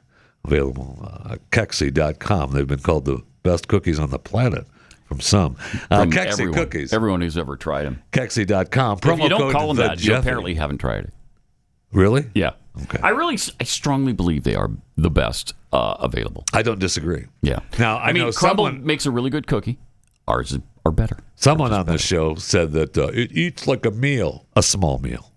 available at Kexi.com. They've been called the best cookies on the planet. From some. Kexi cookies. Everyone who's ever tried them. Kexi.com. If you don't call them that, you apparently haven't tried it. Really? Yeah. Okay. I strongly believe they are the best available. I don't disagree. Yeah. Now, I know Crumble someone makes a really good cookie. Ours are better. Someone on this show said that it eats like a meal, a small meal.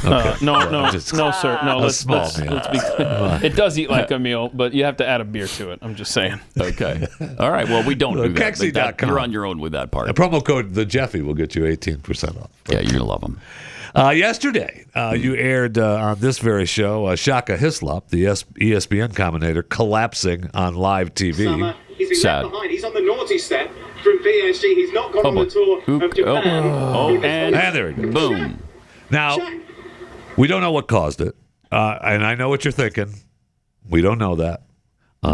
Okay. No, sir. No, let's meal. Let's be clear. It does eat like a meal, but you have to add a beer to it. I'm just saying. Okay. All right. Well, we don't do that. Kexi.com. You're on your own with that part. The promo code the Jeffy will get you 18% off. Yeah, you're gonna love them. Yesterday, you aired on this very show Shaka Hislop, the ESPN commentator, collapsing on live TV. He's been left behind. He's on the naughty step from PSG. He's not gone on the tour of Japan. And there we go. Boom. Now, we don't know what caused it, and I know what you're thinking. We don't know that.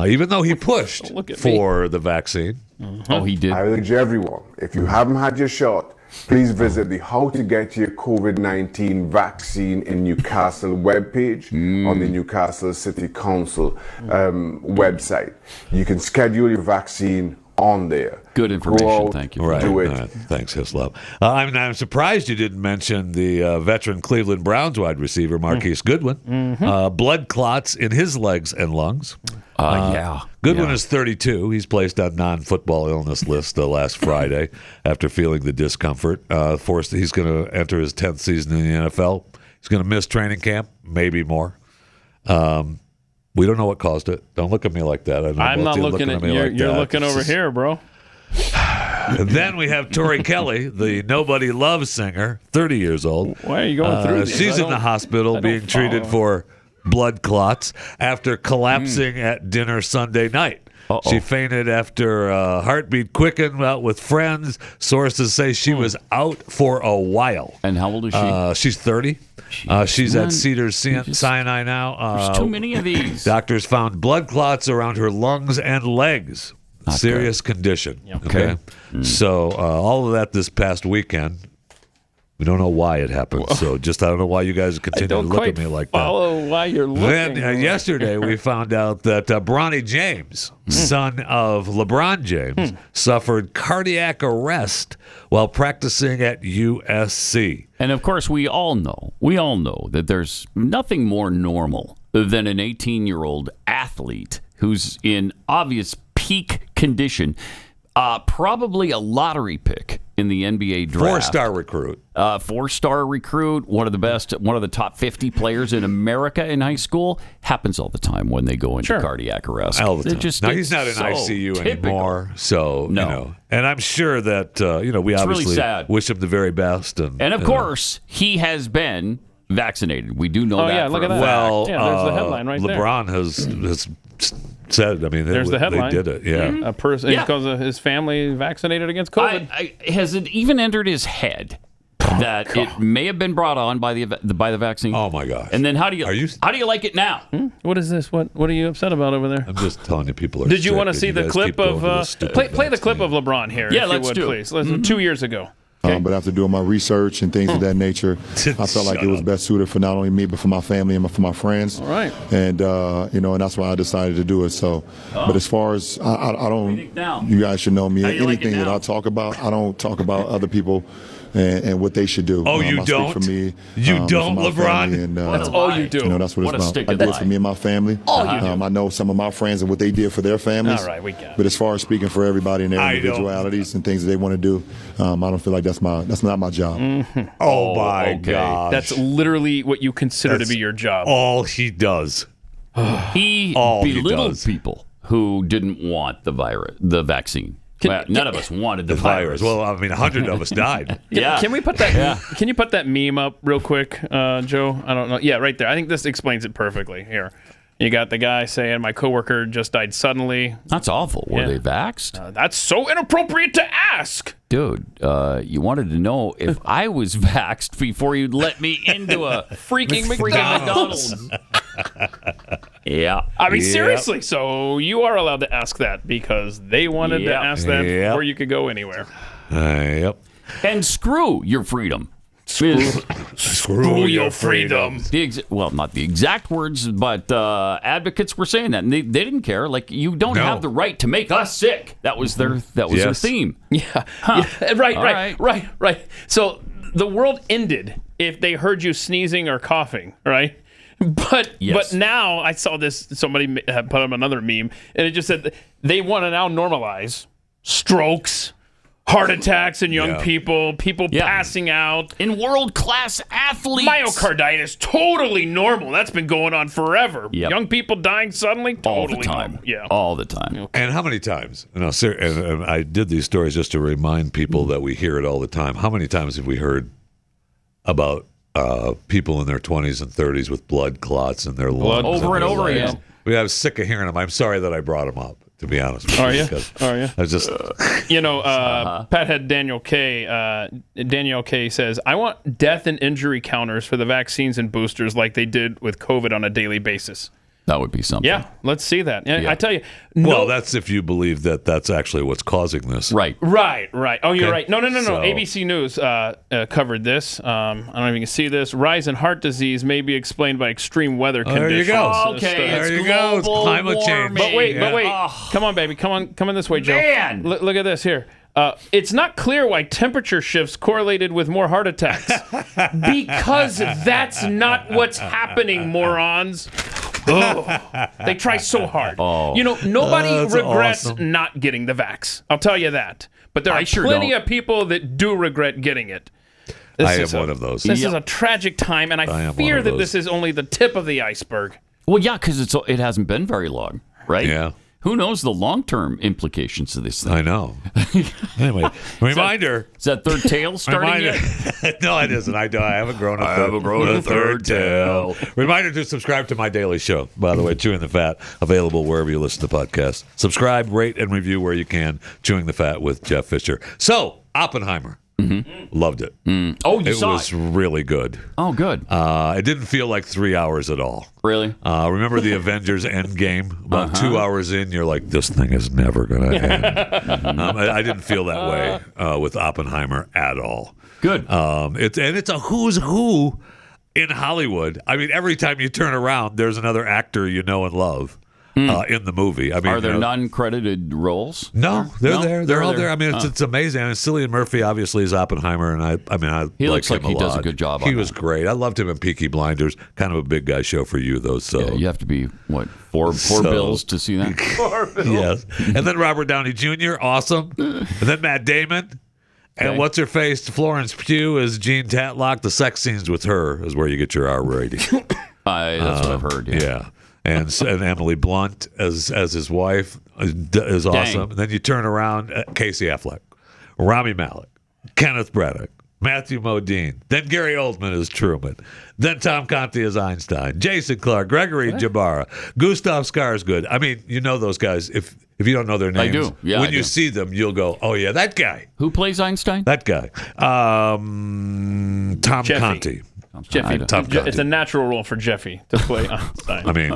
Even though he pushed for the vaccine. Oh, he did. I urge everyone, if you haven't had your shot, please visit the How to Get Your COVID-19 Vaccine in Newcastle webpage on the Newcastle City Council website. You can schedule your vaccine on there. Good information. Thank you. Do it. Thanks, Hislop. I'm surprised you didn't mention the veteran Cleveland Browns wide receiver, Marquise Goodwin. Blood clots in his legs and lungs. Goodwin is 32. He's placed on non-football illness list last Friday after feeling the discomfort. He's going to enter his 10th season in the NFL. He's going to miss training camp, maybe more. We don't know what caused it. Don't look at me like that. I'm not looking at you. You're looking over here, bro. And then we have Tori Kelly, the Nobody Loves singer, 30 years old. Why are you going through this? She's in the hospital being treated for blood clots after collapsing at dinner Sunday night. She fainted after heartbeat quickened out with friends. Sources say she was out for a while. And how old is she? She's 30. She's at Cedars-Sinai now. There's too many of these. Doctors found blood clots around her lungs and legs. Not Serious condition. Yep. Okay. So all of that this past weekend. We don't know why it happened. So I don't know why you guys continue to look at me like that. Follow why you're looking. Then yesterday we found out that Bronny James, son of LeBron James, suffered cardiac arrest while practicing at USC. And of course, we all know that there's nothing more normal than an 18-year-old athlete who's in obvious peak condition, probably a lottery pick in the NBA draft. 4-star recruit. 4-star recruit, one of the top 50 players in America in high school. Happens all the time when they go into cardiac arrest. All the time. Just, now, he's not in ICU anymore, so, no. And I'm sure that, we obviously really wish him the very best. And of course, he has been vaccinated. We do know that. Oh, yeah, look at that. Well, there's the headline right there. LeBron has said, there's the headline. They did it, yeah. A person, because his family vaccinated against COVID. Has it even entered his head that it may have been brought on by the vaccine? Oh my gosh! And then how do you like it now? What is this? What are you upset about over there? I'm just telling you, people are. Did you sick want to and see you the guys clip keep going of to this play the clip of LeBron here? Yeah, if let's you would, do it. please. Listen, 2 years ago. But after doing my research and things of that nature, I felt like it was best suited for not only me but for my family and for my friends. All right. And and that's why I decided to do it. So, but as far as I don't, you guys should know me. Anything that I talk about, I don't talk about other people and what they should do. You I don't? Speak for me. You don't, LeBron? And, that's all you do. That's what it's about. I did it for me and my family. All you do. I know some of my friends and what they did for their families. All right, we got it. But as far as speaking for everybody and their individualities and things that they want to do, I don't feel like that's not my job. Mm-hmm. Oh my gosh. That's literally what you consider to be your job. All he does. He belittled people who didn't want the vaccine. None of us wanted the virus. Well, 100 of us died. Can we put that? Yeah. Can you put that meme up real quick, Joe? I don't know. Yeah, right there. I think this explains it perfectly. Here, you got the guy saying, "My coworker just died suddenly." That's awful. Were they vaxxed? That's so inappropriate to ask. Dude, you wanted to know if I was vaxxed before you'd let me into a freaking McDonald's. Yeah. Seriously. So you are allowed to ask that because they wanted to ask that before you could go anywhere. Yep. And screw your freedom. Screw your freedom. Not the exact words, but advocates were saying that, and they didn't care. Like, you don't have the right to make us sick. That was their theme. Yeah. Right. So the world ended if they heard you sneezing or coughing, right? But now I saw this. Somebody had put up another meme, and it just said they want to now normalize strokes, heart attacks in young people passing out. In world-class athletes. Myocarditis, totally normal. That's been going on forever. Yep. Young people dying suddenly, totally all the time. normal. Yeah. All the time. Okay. And how many times? And I did these stories just to remind people that we hear it all the time. How many times have we heard about people in their 20s and 30s with blood clots in their lungs? Over and over again. I was sick of hearing them. I'm sorry that I brought them up, to be honest with you. Are you? I just... Pathead Daniel K. Danielle K. says, I want death and injury counters for the vaccines and boosters like they did with COVID on a daily basis. That would be something. Yeah, let's see that. Yeah. I tell you. Well, that's if you believe that that's actually what's causing this. Right. Oh, you're right. No. So, ABC News covered this. I don't know if you can see this. Rise in heart disease may be explained by extreme weather conditions. There you go. Okay, there you go. It's climate change. But wait. Come on, baby. Come on this way, Joe. Man. Look at this here. It's not clear why temperature shifts correlated with more heart attacks. Because that's not what's happening, morons. They try so hard. Nobody regrets not getting the vax. I'll tell you that. But there are plenty of people that do regret getting it. I am one of those. This is a tragic time, and I fear that this is only the tip of the iceberg. Well, yeah, because it hasn't been very long, right? Yeah. who knows the long-term implications of this thing? I know. Anyway, reminder. Is that third tail starting yet? No, it isn't. I haven't grown a third tail. Reminder to subscribe to my daily show. By the way, Chewing the Fat, available wherever you listen to podcasts. Subscribe, rate, and review where you can. Chewing the Fat with Jeff Fisher. So, Oppenheimer. Loved it. Oh, you saw it? It was really good. Oh, good. It didn't feel like 3 hours at all. Really? Remember the Avengers Endgame? About 2 hours in, you're like, this thing is never going to end. I didn't feel that way with Oppenheimer at all. Good. It's a who's who in Hollywood. I mean, every time you turn around, there's another actor you know and love. In the movie. I mean, are there non-credited roles? No, they're there. They're all there. I mean, it's amazing. I mean, Cillian Murphy obviously is Oppenheimer, and I he like looks him like he a does lot. a good job. He was great. I loved him in Peaky Blinders. Kind of a big guy show for you, though. So yeah, you have to be four bills to see that. 4 bills. Yes, and then Robert Downey Jr. Awesome, and then Matt Damon. And what's her face? Florence Pugh as Jean Tatlock. The sex scenes with her is where you get your R rating. That's what I've heard. Yeah. And Emily Blunt as his wife is awesome. And then you turn around, Casey Affleck, Rami Malek, Kenneth Branagh, Matthew Modine, then Gary Oldman as Truman, then Tom Conti as Einstein, Jason Clarke, Gregory Jabara, Gustav Skarsgård. I mean, you know those guys. If you don't know their names, I do. Yeah, when you see them, you'll go, "Oh yeah, that guy." Who plays Einstein? That guy, Tom Conti. Jeffy. Tom Conti. It's a natural role for Jeffy to play Einstein. I mean,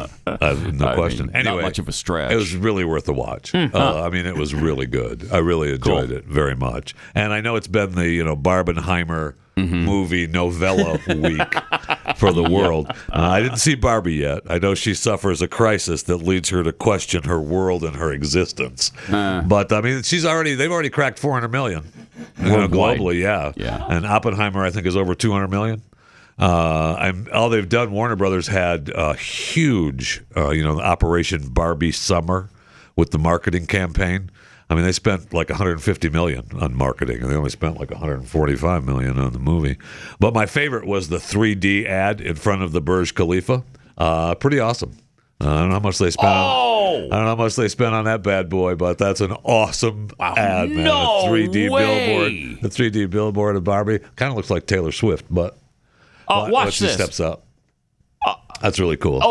no question. Anyway, not much of a stretch. It was really worth the watch. I mean, it was really good. I really enjoyed it very much. And I know it's been the Barbenheimer movie novella week for the world. I didn't see Barbie yet. I know she suffers a crisis that leads her to question her world and her existence. But I mean, they've already cracked 400 million globally. Yeah. And Oppenheimer, I think, is over 200 million. All they've done, Warner Brothers had a huge, Operation Barbie Summer with the marketing campaign. I mean, they spent like $150 million on marketing, and they only spent like $145 million on the movie. But my favorite was the 3D ad in front of the Burj Khalifa. Pretty awesome. I don't know how much they spent. I don't know how much they spent on that bad boy, but that's an awesome ad, man. No a 3D way. billboard. The 3D billboard of Barbie kind of looks like Taylor Swift, but. Watch she this. Steps up. That's really cool.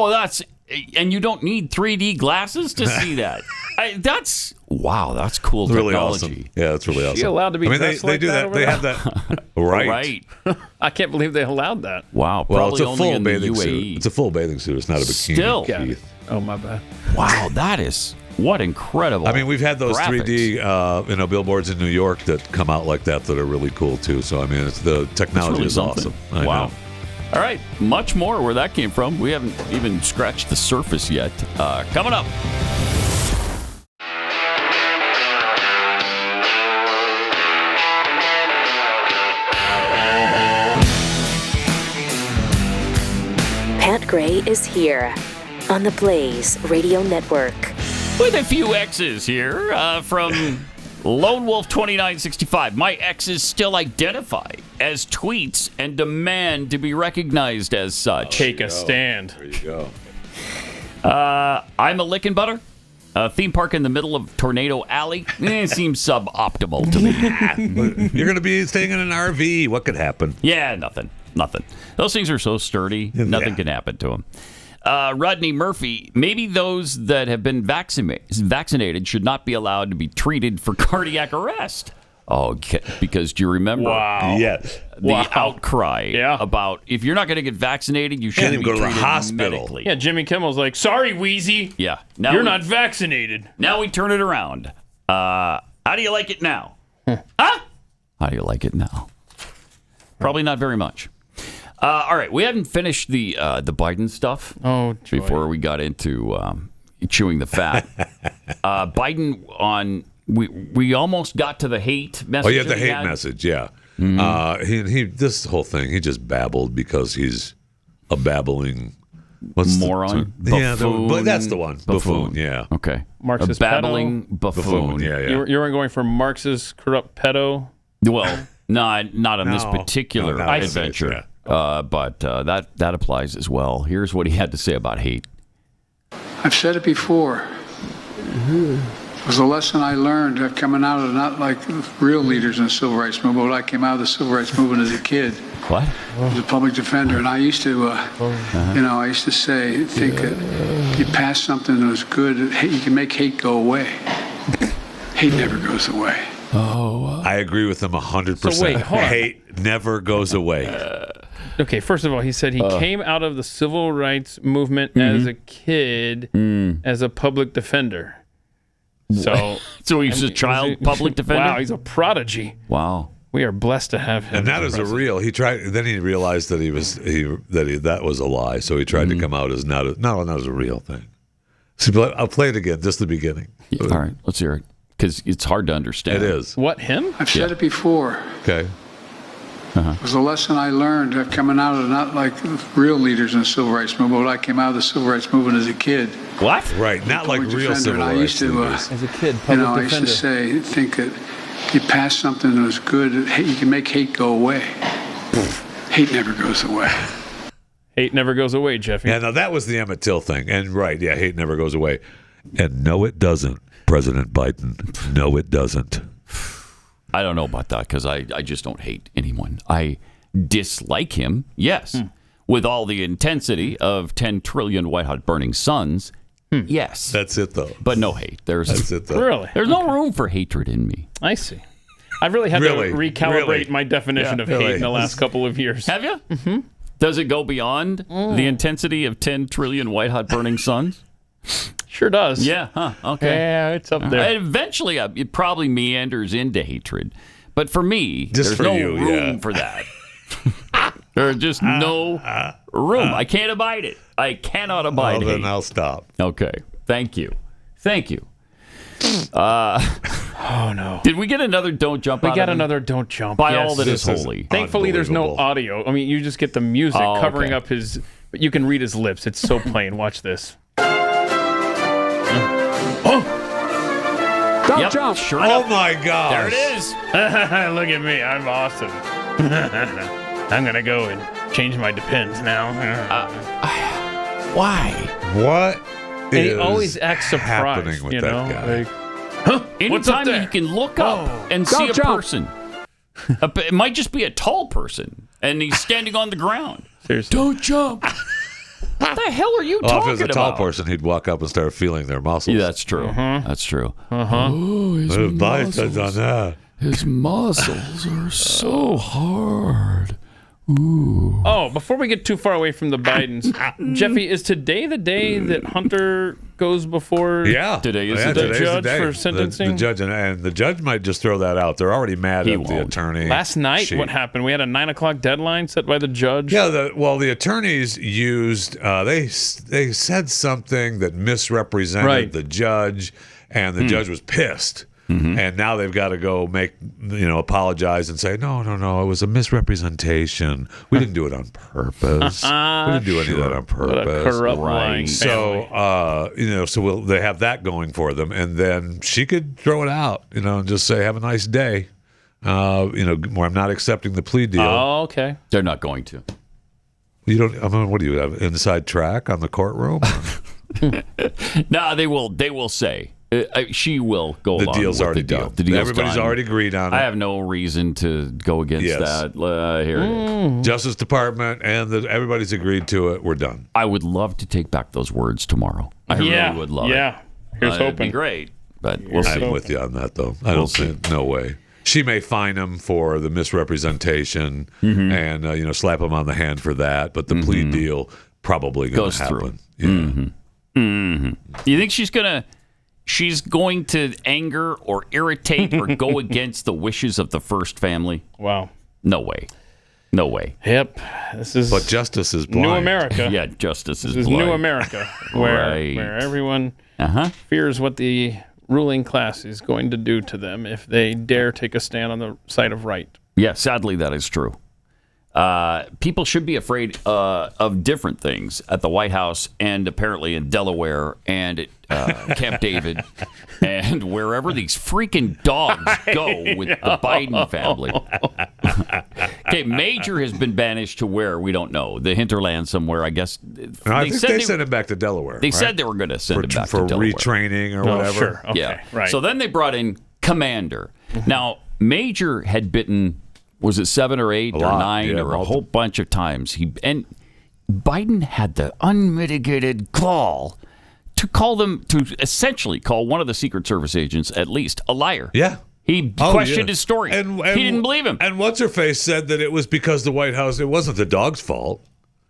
And you don't need 3D glasses to see that. That's cool really technology. Awesome. Yeah, that's really awesome. She allowed to be dressed they like do that. They have that. Right. I can't believe they allowed that. Wow. Well, it's probably a only full in the bathing UAE. suit. It's a full bathing suit. It's not a bikini. Still. Keith. Oh, my bad. Wow, that is what incredible. I mean, we've had those graphics. 3D billboards in New York that come out like that are really cool too. So I mean, the technology really is something. awesome. Wow. All right, much more where that came from. We haven't even scratched the surface yet. Coming up. Pat Gray is here on the Blaze Radio Network. With a few X's here from Lone Wolf 2965. My exes still identify as tweets and demand to be recognized as such. Take a stand. There you go. I'm a lickin' butter. A theme park in the middle of Tornado Alley. Seems suboptimal to me. You're going to be staying in an RV. What could happen? Yeah, nothing. Those things are so sturdy. Nothing can happen to them. Rodney Murphy, maybe those that have been vaccinated should not be allowed to be treated for cardiac arrest. Oh, because do you remember the outcry about if you're not going to get vaccinated, you shouldn't go to the treated hospital. medically. Yeah, Jimmy Kimmel's like, sorry, Wheezy. Yeah. You're not vaccinated. Now we turn it around. How do you like it now? Huh? How do you like it now? Probably not very much. All right, we haven't finished the Biden stuff before we got into chewing the fat. Biden on we almost got to the hate message. Oh, yeah, the hate message. Yeah, he this whole thing he just babbled because he's a babbling moron. Buffoon. But that's the one. Buffoon. Yeah. Okay. Marxist a babbling pedo. buffoon. Yeah. You weren't going for Marxist corrupt pedo. Well, not on this particular adventure. Yeah. But that applies as well. Here's what he had to say about hate. I've said it before. It was a lesson I learned coming out of not like real leaders in the civil rights movement, but I came out of the civil rights movement as a kid. What? As a public defender, and I used to, I used to think that you pass something that was good, you can make hate go away. Hate never goes away. I agree with him 100%. So wait, hold on. Hate never goes away. Okay, first of all, he said he came out of the civil rights movement as a kid as a public defender. So he's a child public defender? Wow, he's a prodigy. Wow. We are blessed to have him. And that is a real. He tried. Then he realized that that was a lie. So he tried to come out as not as a real thing. So I'll play it again, just the beginning. Yeah, all right, let's hear it, because it's hard to understand. It is. What, him? I've said it before. Okay. It was a lesson I learned coming out of not like real leaders in the civil rights movement, but I came out of the civil rights movement as a kid. What? Right, not like real civil rights. I used to, as a kid, public I used to think that you pass something that was good, you can make hate go away. Hate never goes away. Hate never goes away, Jeffy. Yeah, no, that was the Emmett Till thing. And right, yeah, hate never goes away. And no, it doesn't, President Biden. No, it doesn't. I don't know about that, because I just don't hate anyone. I dislike him, yes, with all the intensity of 10 trillion white-hot burning suns, yes. That's it, though. But no hate. That's it, though. Really? There's no room for hatred in me. I see. I've really had to recalibrate my definition of hate in the last couple of years. Have you? Mm-hmm. Does it go beyond the intensity of 10 trillion white-hot burning suns? Sure does. Yeah, huh, okay. Yeah, it's up there. Eventually, it probably meanders into hatred. But for me, just there's no room for that. There's just no room. I can't abide it. I cannot abide it. Then I'll stop. Okay. Thank you. Oh, no. Did we get another don't jump We got another don't jump. By all that is holy. Thankfully, there's no audio. I mean, you just get the music covering up his... But you can read his lips. It's so plain. Watch this. Don't jump. Sure Oh, enough. my God. There it is. Look at me. I'm awesome. I'm going to go and change my Depends now. Why? What He is always acts happening surprised, with you that know? guy? Like, huh? What's up Anytime there? you can look up and see a person. It might just be a tall person, and he's standing on the ground. Seriously. Don't jump. What the hell are you Well, if talking it was a tall about? person, he'd walk up and start feeling their muscles. Yeah, that's true. That's true. Oh, his biceps on that. His muscles are so hard. Ooh. Oh, before we get too far away from the Bidens, Jeffy, is today the day that Hunter goes before today is the today's judge the day. for sentencing? The judge and the judge might just throw that out. They're already mad at the attorney. Last night, what happened? We had a 9 o'clock deadline set by the judge. Yeah, the attorneys used they said something that misrepresented the judge, and the judge was pissed. And now they've got to go apologize and say, no, it was a misrepresentation. We didn't do it on purpose. We didn't do any of that on purpose. What a corrupt lying So, they have that going for them. And then she could throw it out, and just say, have a nice day. I'm not accepting the plea deal. Oh, okay. They're not going to. You don't, what do you have, inside track on the courtroom? No, they will say. She will go along. The deal's with already the deal. done. The deal's Everybody's done. already agreed on it. I have no reason to go against that. Here it is. Justice Department and everybody's agreed to it. We're done. I would love to take back those words tomorrow. I really would love it. Yeah, here's It'd hoping. be great, but we'll see. I'm with you on that, though. I don't think, no way. She may fine him for the misrepresentation and slap him on the hand for that, but the plea deal probably going to happen. Through. Yeah. You think she's going to anger or irritate or go against the wishes of the first family? Wow. No way. No way. Yep. This is But justice is blind. New America. Yeah, justice is This is blind. New America, where everyone fears what the ruling class is going to do to them if they dare take a stand on the side of right. Yeah, sadly, that is true. People should be afraid of different things at the White House and apparently in Delaware and at Camp David and wherever these freaking dogs go with the Biden family. Okay, Major has been banished to where? We don't know. The hinterland somewhere, I guess. I think they sent him back to Delaware. They said they were going to send him back for to Delaware. retraining or whatever. Sure. Okay. Yeah. Right. So then they brought in Commander. Now, Major had bitten, was it 7 or 8 or 9 or a whole bunch of times. And Biden had the unmitigated gall to essentially call one of the Secret Service agents, at least, a liar. Yeah. He questioned his story. And he didn't believe him. And what's-her-face said that it was because the White House, it wasn't the dog's fault.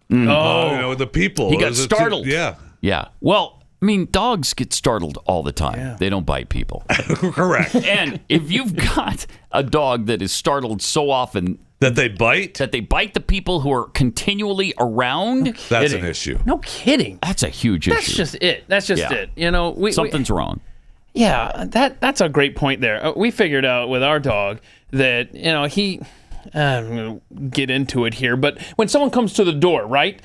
The people. He got startled. Yeah. Yeah. Well, I mean, dogs get startled all the time. Yeah. They don't bite people. Correct. And if you've got a dog that is startled so often that they bite the people who are continually around, that's an issue. No kidding. That's a huge issue. That's just it. You know, something's wrong. Yeah, that's a great point there. We figured out with our dog that, he, I'm going to get into it here, but when someone comes to the door, right,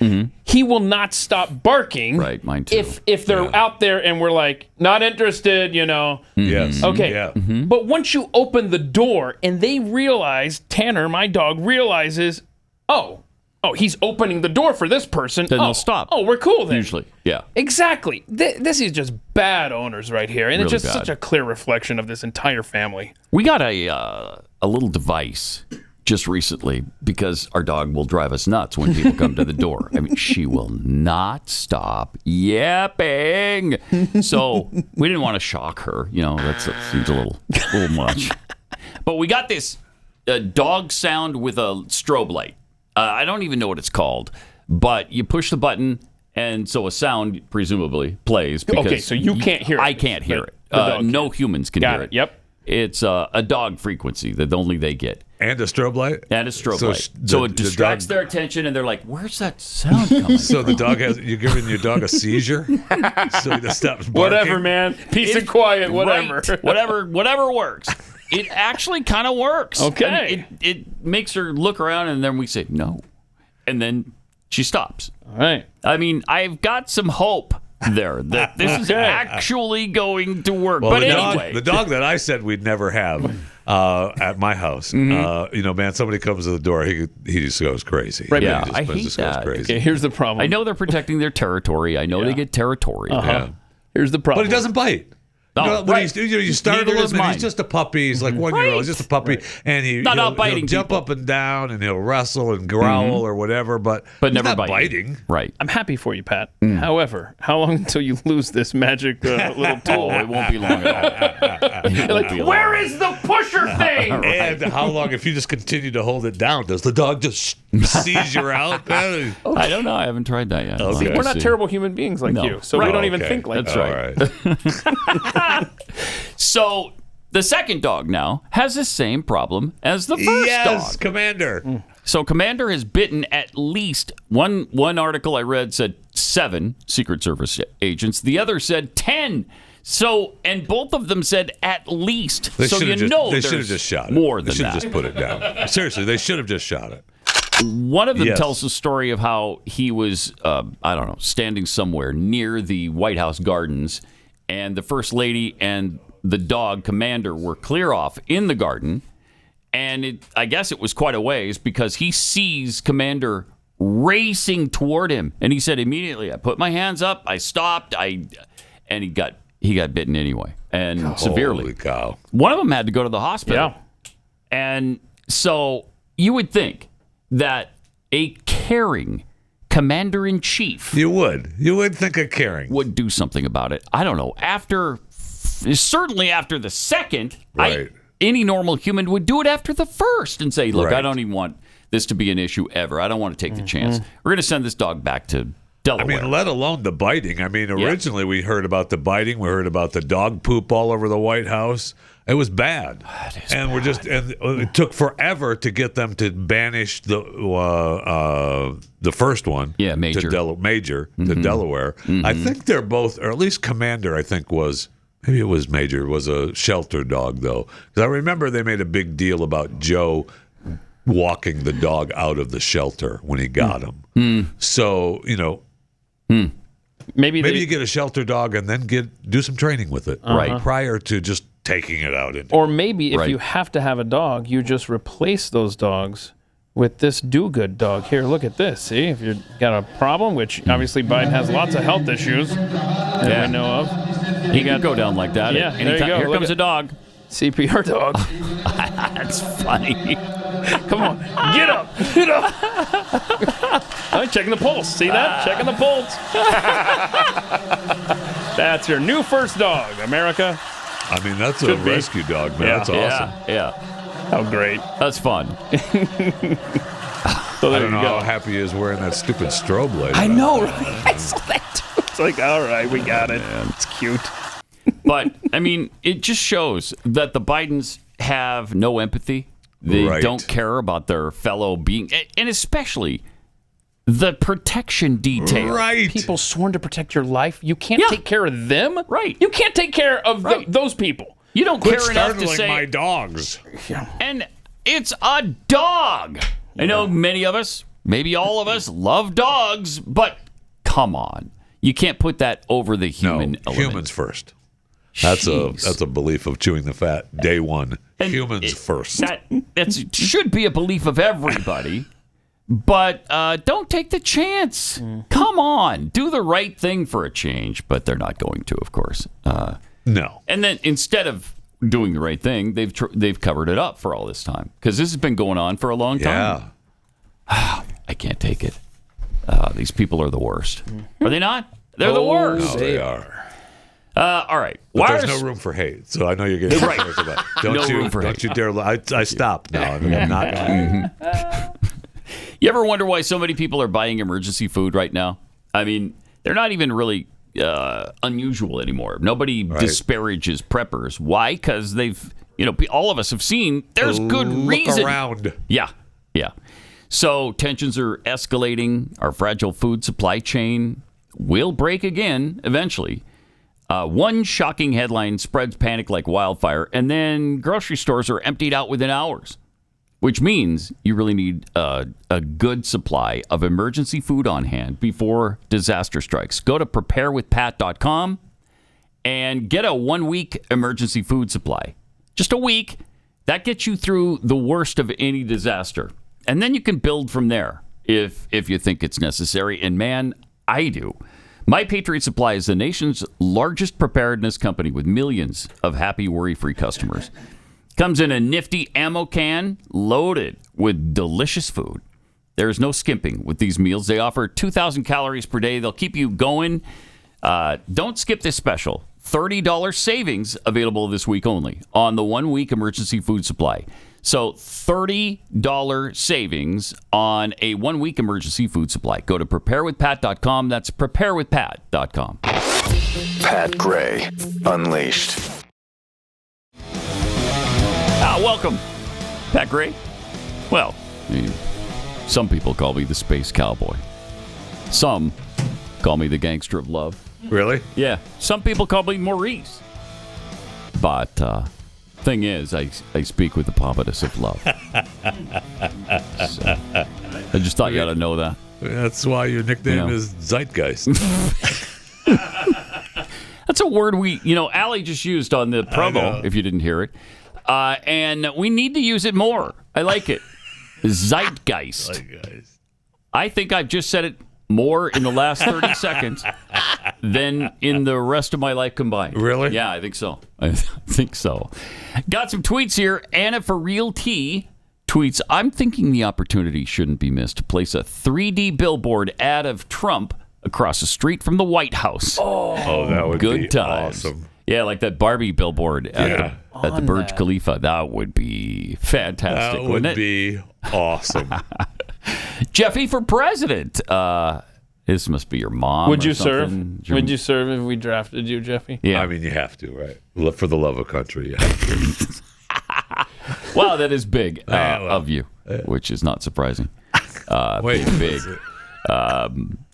he will not stop barking. Right, mine too. If they're out there and we're like, not interested, Yes. Okay. Yeah. But once you open the door and they realize, Tanner, my dog, realizes, oh, he's opening the door for this person. Then they'll stop. Oh, we're cool then. Usually, yeah. Exactly. This is just bad owners right here. And Really it's just bad. such a clear reflection of this entire family. We got a little device just recently because our dog will drive us nuts when people come to the door. I mean, she will not stop yapping. So we didn't want to shock her. That seems a little much. But we got this dog sound with a strobe light. I don't even know what it's called, but you push the button, and so a sound presumably plays. Okay, so you can't hear it. I can't hear it. The dog no humans can hear it. Yep. It's a dog frequency that only they get. And a strobe light? And a strobe light. So it distracts their attention, and they're like, where's that sound coming So the from? dog you're giving your dog a seizure? So he stops barking? Whatever, man. Peace and quiet, whatever. Right. Whatever works. It actually kind of works. Okay. I mean, it makes her look around, and then we say, no. And then she stops. All right. I mean, I've got some hope there that this is actually going to work. Well, but anyway. The dog that I said we'd never have at my house, man, somebody comes to the door, he just goes crazy. Right. Yeah, I hate that. goes crazy. Okay, here's the problem. I know they're protecting their territory. I know they get territory. Yeah. Here's the problem. But he doesn't bite. No, when you startle him, and he's just a puppy. He's like 1 year old. He's just a puppy, and he'll jump up and down, and he'll wrestle and growl or whatever. But he's never not biting. Right. I'm happy for you, Pat. However, how long until you lose this magic little tool? It won't be long at all. You're like, where is the pusher thing? And how long, if you just continue to hold it down, does the dog just seizure out? I don't know. I haven't tried that yet. Okay. We're not terrible human beings like you, so we don't even think like that. That's right. So the second dog now has the same problem as the first dog. Commander. So Commander has bitten at least one article I read said 7 Secret Service agents. The other said 10. So, and both of them said at least. They so should have just shot it. More than they should have that. just put it down. Seriously, they should have just shot it. One of them tells the story of how he was, standing somewhere near the White House gardens, and the First Lady and the dog, Commander, were clear off in the garden. And I guess it was quite a ways because he sees Commander racing toward him. And he said, immediately, I put my hands up, I stopped, and he got bitten anyway, and severely. Holy cow. One of them had to go to the hospital. Yeah. And so you would think that a caring commander-in-chief You would think of caring. would do something about it. I don't know. Certainly after the second, Right. any normal human would do it after the first and say, look, Right. I don't even want this to be an issue ever. I don't want to take the chance. We're going to send this dog back to Delaware. I mean, let alone the biting. I mean, originally we heard about the biting. We heard about the dog poop all over the White House. It was bad. And it took forever to get them to banish the first one. Yeah, Major. To Delaware. I think they're both, or at least Commander, I think maybe it was Major, was a shelter dog, though. Because I remember they made a big deal about Joe walking the dog out of the shelter when he got him. So, maybe you get a shelter dog and then do some training with it, right? Prior to just taking it out. Or maybe if you have to have a dog, you just replace those dogs with this do-good dog. Here, look at this. See, if you've got a problem, which obviously Biden has lots of health issues that we know of. He can go down like that. Yeah, there you go. Here Look comes a dog. CPR dog. That's funny. Come on, get up, get up. I'm checking the pulse. See that? Checking the pulse. That's your new first dog, America. I mean, that's a rescue dog, man. That's awesome. Yeah. How great. That's fun. So I don't know how happy he is wearing that stupid strobe light. I know, right? I saw that too. It's like, all right, we got it. It's cute. But, I mean, it just shows that the Bidens have no empathy. They don't care about their fellow being, and especially the protection detail. Right. People sworn to protect your life. You can't take care of them. Right. You can't take care of those people. You don't Quit care enough to startling say my dogs. And it's a dog. I know many of us, maybe all of us, love dogs, but come on, you can't put that over the human element. Humans first. That's a belief of chewing the fat. Day one, and humans first. That should be a belief of everybody. But don't take the chance. Come on, do the right thing for a change. But they're not going to, of course. No. And then instead of doing the right thing, they've covered it up for all this time because this has been going on for a long time. Yeah. I can't take it. These people are the worst. Are they not? They're the worst. No, they are. All right. But there's no room for hate, so I know you're getting right. about. Don't you dare! I stopped now. I'm not. You ever wonder why so many people are buying emergency food right now? I mean, they're not even really unusual anymore. Nobody disparages preppers. Why? Because they've, all of us have seen there's good reason. Look around. Yeah. So tensions are escalating. Our fragile food supply chain will break again eventually. One shocking headline spreads panic like wildfire, and then grocery stores are emptied out within hours, which means you really need a good supply of emergency food on hand before disaster strikes. Go to preparewithpat.com and get a 1-week emergency food supply. Just a week. That gets you through the worst of any disaster. And then you can build from there if you think it's necessary. And man, I do. My Patriot Supply is the nation's largest preparedness company with millions of happy, worry-free customers. Comes in a nifty ammo can loaded with delicious food. There's no skimping with these meals. They offer 2,000 calories per day. They'll keep you going. Don't skip this special. $30 savings available this week only on the 1-week emergency food supply. So $30 savings on a 1-week emergency food supply. Go to preparewithpat.com. That's preparewithpat.com. Pat Gray Unleashed. Welcome, Pat Gray. Well, some people call me the space cowboy. Some call me the gangster of love. Really? Yeah. Some people call me Maurice. But thing is, I speak with the pompous of love. So, I just thought you ought to know that. That's why your nickname is Zeitgeist. That's a word Allie just used on the promo, if you didn't hear it. And we need to use it more. I like it. Zeitgeist. I think I've just said it more in the last 30 seconds than in the rest of my life combined. Really? Yeah, I think so. Got some tweets here. Anna for Real Tea tweets, I'm thinking the opportunity shouldn't be missed to place a 3D billboard ad of Trump across the street from the White House. Oh, that would be times. Awesome. Yeah, like that Barbie billboard at the Burj Khalifa. That would be fantastic, wouldn't it? That would be awesome. Jeffy for president. This must be your mom. Would you serve? Would you serve if we drafted you, Jeffy? Yeah. I mean, you have to, right? For the love of country, you have to. Wow, that is big of you, which is not surprising. Big.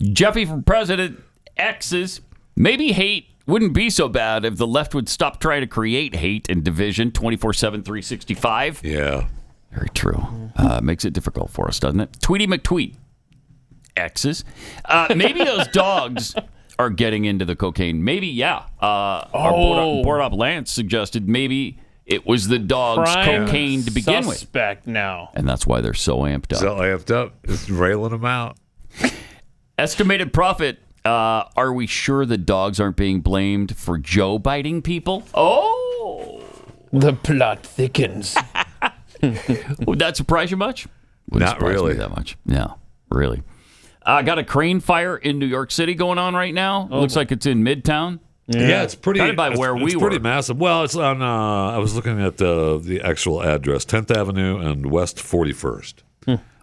Jeffy for president. X's. Maybe hate wouldn't be so bad if the left would stop trying to create hate and division 24/7, 365. Yeah. Very true. Makes it difficult for us, doesn't it? Tweety McTweet. X's. Maybe those dogs are getting into the cocaine. Maybe, yeah. Our board op Lance suggested maybe It was the dog's cocaine to begin with. Suspect now. And that's why they're so amped up. So amped up. It's railing them out. Estimated profit. Are we sure the dogs aren't being blamed for Joe biting people? Oh! The plot thickens. Would that surprise you much? Wouldn't Not surprise really. me that much. No, really. Got a crane fire in New York City going on right now. Looks like it's in Midtown. Yeah, it's pretty. Kind of by where we it's were. pretty massive. Well, it's on. I was looking at the actual address: 10th Avenue and West 41st.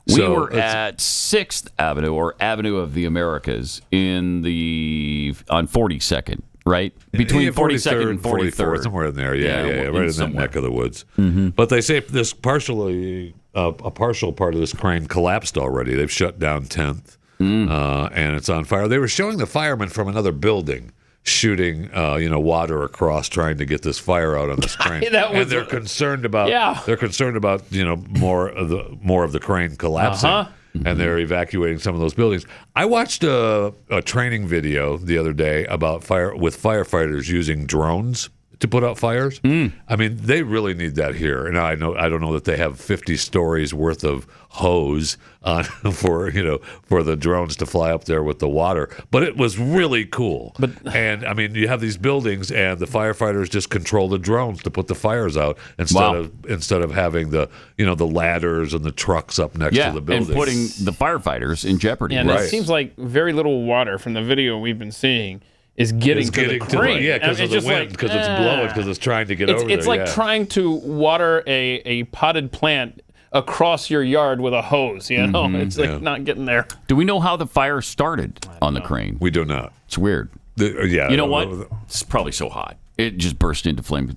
We were at 6th Avenue, or Avenue of the Americas, on 42nd, right? Between 42nd and 43rd. somewhere in there. Yeah, right in that neck of the woods. Mm-hmm. But they say this a partial part of this crane collapsed already. They've shut down 10th, and it's on fire. They were showing the firemen from another building shooting, water across, trying to get this fire out on this crane. And they're concerned about. Yeah. They're concerned about more of the crane collapsing. Uh-huh. And they're evacuating some of those buildings. I watched a training video the other day about firefighters using drones to put out fires. I mean, they really need that here. And I don't know that they have 50 stories worth of hose for the drones to fly up there with the water. But it was really cool. And I mean, you have these buildings, and the firefighters just control the drones to put the fires out instead of having the ladders and the trucks up next to the buildings, and putting the firefighters in jeopardy. Yeah, and it seems like very little water from the video we've been seeing is getting to the crane. Because of the wind, because it's blowing, because it's trying to get over there. It's like trying to water a potted plant across your yard with a hose. It's like not getting there. Do we know how the fire started on the crane? We do not. It's weird. You know what? It's probably so hot. It just burst into flame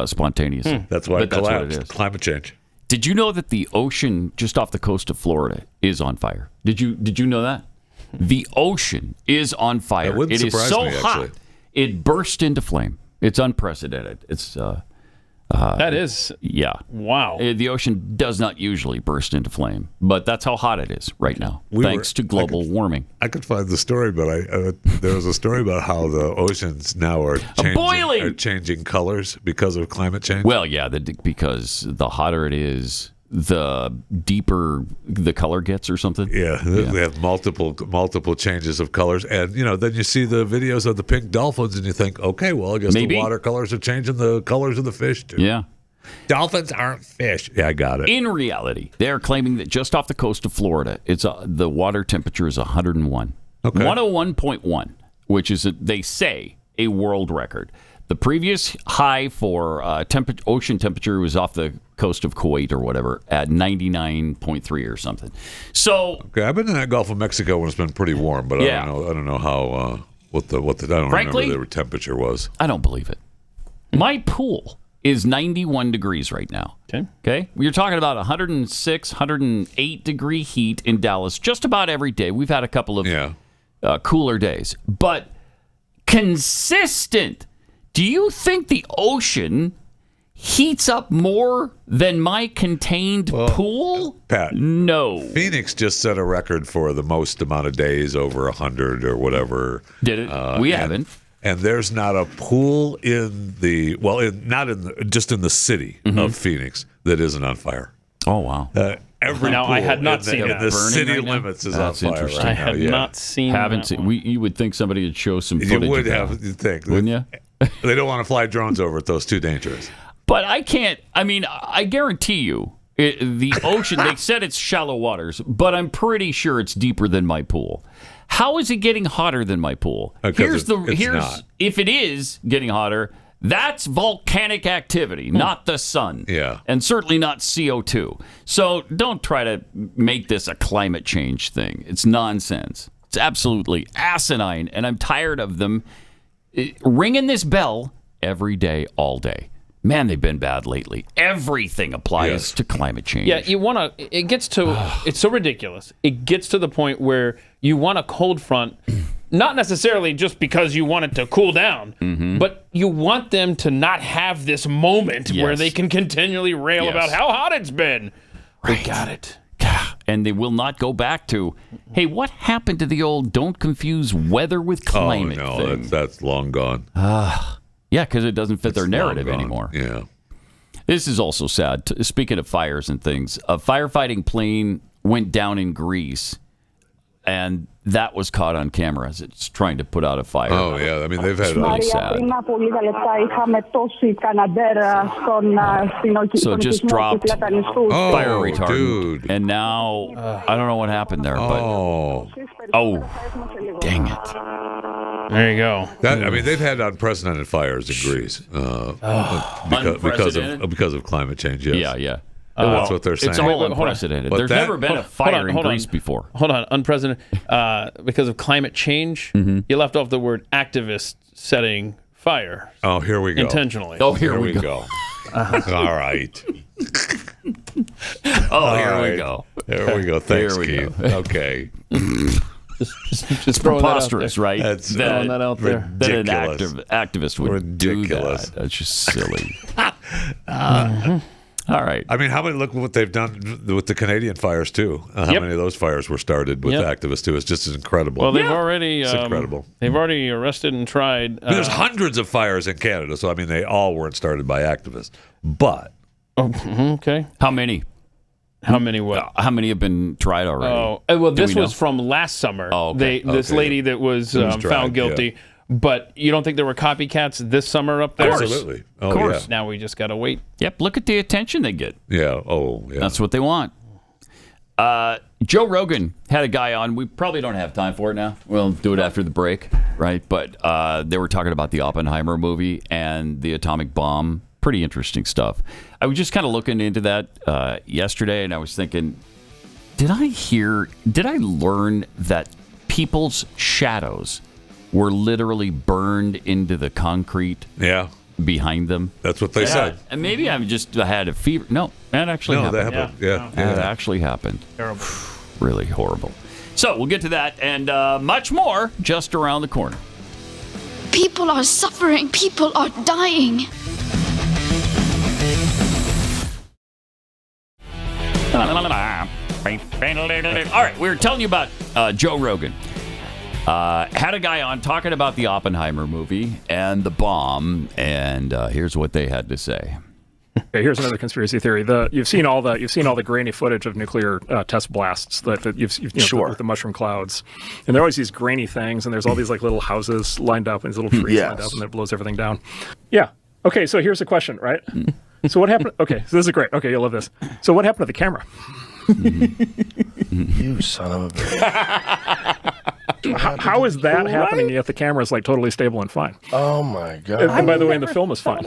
spontaneously. That's why it That's collapsed. what it is. Climate change. Did you know that the ocean just off the coast of Florida is on fire? Did you know that? The ocean is on fire. That wouldn't It is surprise so me, hot. actually. It burst into flame. It's unprecedented. It's that is wow. The ocean does not usually burst into flame, but that's how hot it is right now, thanks to global warming. I could find the story, but there was a story about how the oceans now are changing colors because of climate change. Well, yeah, because the hotter it is, the deeper the color gets, or something. Yeah, they have multiple changes of colors, and then you see the videos of the pink dolphins, and you think, okay, well, I guess the watercolors are changing the colors of the fish too. Yeah, dolphins aren't fish. Yeah, I got it. In reality, they are claiming that just off the coast of Florida, the water temperature is 101, 101.1, which is they say a world record. The previous high for ocean temperature was off the coast of Kuwait or whatever at 99.3 or something. So, I've been in that Gulf of Mexico when it's been pretty warm, but I don't know how what the I don't remember the temperature was. I don't believe it. My pool is 91 degrees right now. Okay, you're talking about 106, 108 degree heat in Dallas just about every day. We've had a couple of cooler days, but consistent. Do you think the ocean heats up more than my contained pool? Pat, no. Phoenix just set a record for the most amount of days over 100 or whatever. Did it? We haven't. And there's not a pool in just in the city of Phoenix that isn't on fire. Oh wow! Every pool I had not seen in the city limits is on fire. I had not seen. Haven't seen. You would think somebody would show some footage. You would have. You'd think, wouldn't you? They don't want to fly drones over it. Those too dangerous. But I can't. I mean, I guarantee you, the ocean. They said it's shallow waters, but I'm pretty sure it's deeper than my pool. How is it getting hotter than my pool? Here's if it is getting hotter. That's volcanic activity, not the sun. Yeah. And certainly not CO2. So don't try to make this a climate change thing. It's nonsense. It's absolutely asinine, and I'm tired of them ringing this bell every day, all day. Man, they've been bad lately. Everything applies to climate change. Yeah, it's so ridiculous. It gets to the point where you want a cold front, not necessarily just because you want it to cool down, but you want them to not have this moment where they can continually rail about how hot it's been. Right. We got it. And they will not go back to, hey, what happened to the old don't confuse weather with climate thing? That's long gone. Yeah, because it doesn't fit their narrative anymore. Yeah. This is also sad. Speaking of fires and things, a firefighting plane went down in Greece, and that was caught on camera as it's trying to put out a fire. Oh, yeah. I mean, they've had really sad. So it just dropped fire retardant. Dude. And now, I don't know what happened there, but... Oh, dang it. There you go. I mean, they've had unprecedented fires in Greece because of climate change. Yes. Yeah. That's what they're saying. It's all unprecedented. There's never been a fire in Greece before. Hold on, unprecedented. Because of climate change, you left off the word activist setting fire. Oh, here we go. Intentionally. Oh, here we go. All right. Here we go. There we go. Thanks, Here we Keith. go. Okay. It's preposterous, right? That's throwing that out there. That an ridiculous. activist would do that. That's just silly. All right. I mean, how many? Look what they've done with the Canadian fires too. How many of those fires were started with activists too? It's just incredible. Well, they've already. It's incredible. They've already arrested and tried. There's hundreds of fires in Canada, so I mean, they all weren't started by activists. But okay, how many? How many what? How many have been tried already? Oh, well, this was from last summer. Oh, okay. This lady that was found guilty. Yeah. But you don't think there were copycats this summer up there? Absolutely. Of course. Yeah. Now we just got to wait. Yep. Look at the attention they get. Yeah. Oh, yeah. That's what they want. Joe Rogan had a guy on. We probably don't have time for it now. We'll do it after the break, right? But they were talking about the Oppenheimer movie and the atomic bomb. Pretty interesting stuff. I was just kind of looking into that yesterday, and I was thinking, did I learn that people's shadows were literally burned into the concrete behind them? That's what they said. And maybe I had a fever. No, that actually happened. That happened. Yeah. That actually happened. Terrible. Really horrible. So we'll get to that and much more just around the corner. People are suffering. People are dying. All right, we were telling you about Joe Rogan. Had a guy on talking about the Oppenheimer movie and the bomb, and here's what they had to say. Okay, here's another conspiracy theory. You've seen all the grainy footage of nuclear test blasts that you've with the mushroom clouds, and there are always these grainy things, and there's all these like little houses lined up and these little trees lined up, and it blows everything down. Yeah. Okay. So here's the question, right? So what happened? Okay. So this is great. Okay, you'll love this. So what happened to the camera? You son of a bitch. How is that happening yet the camera is like totally stable and fine? Oh my god! And by the way, the film is fine.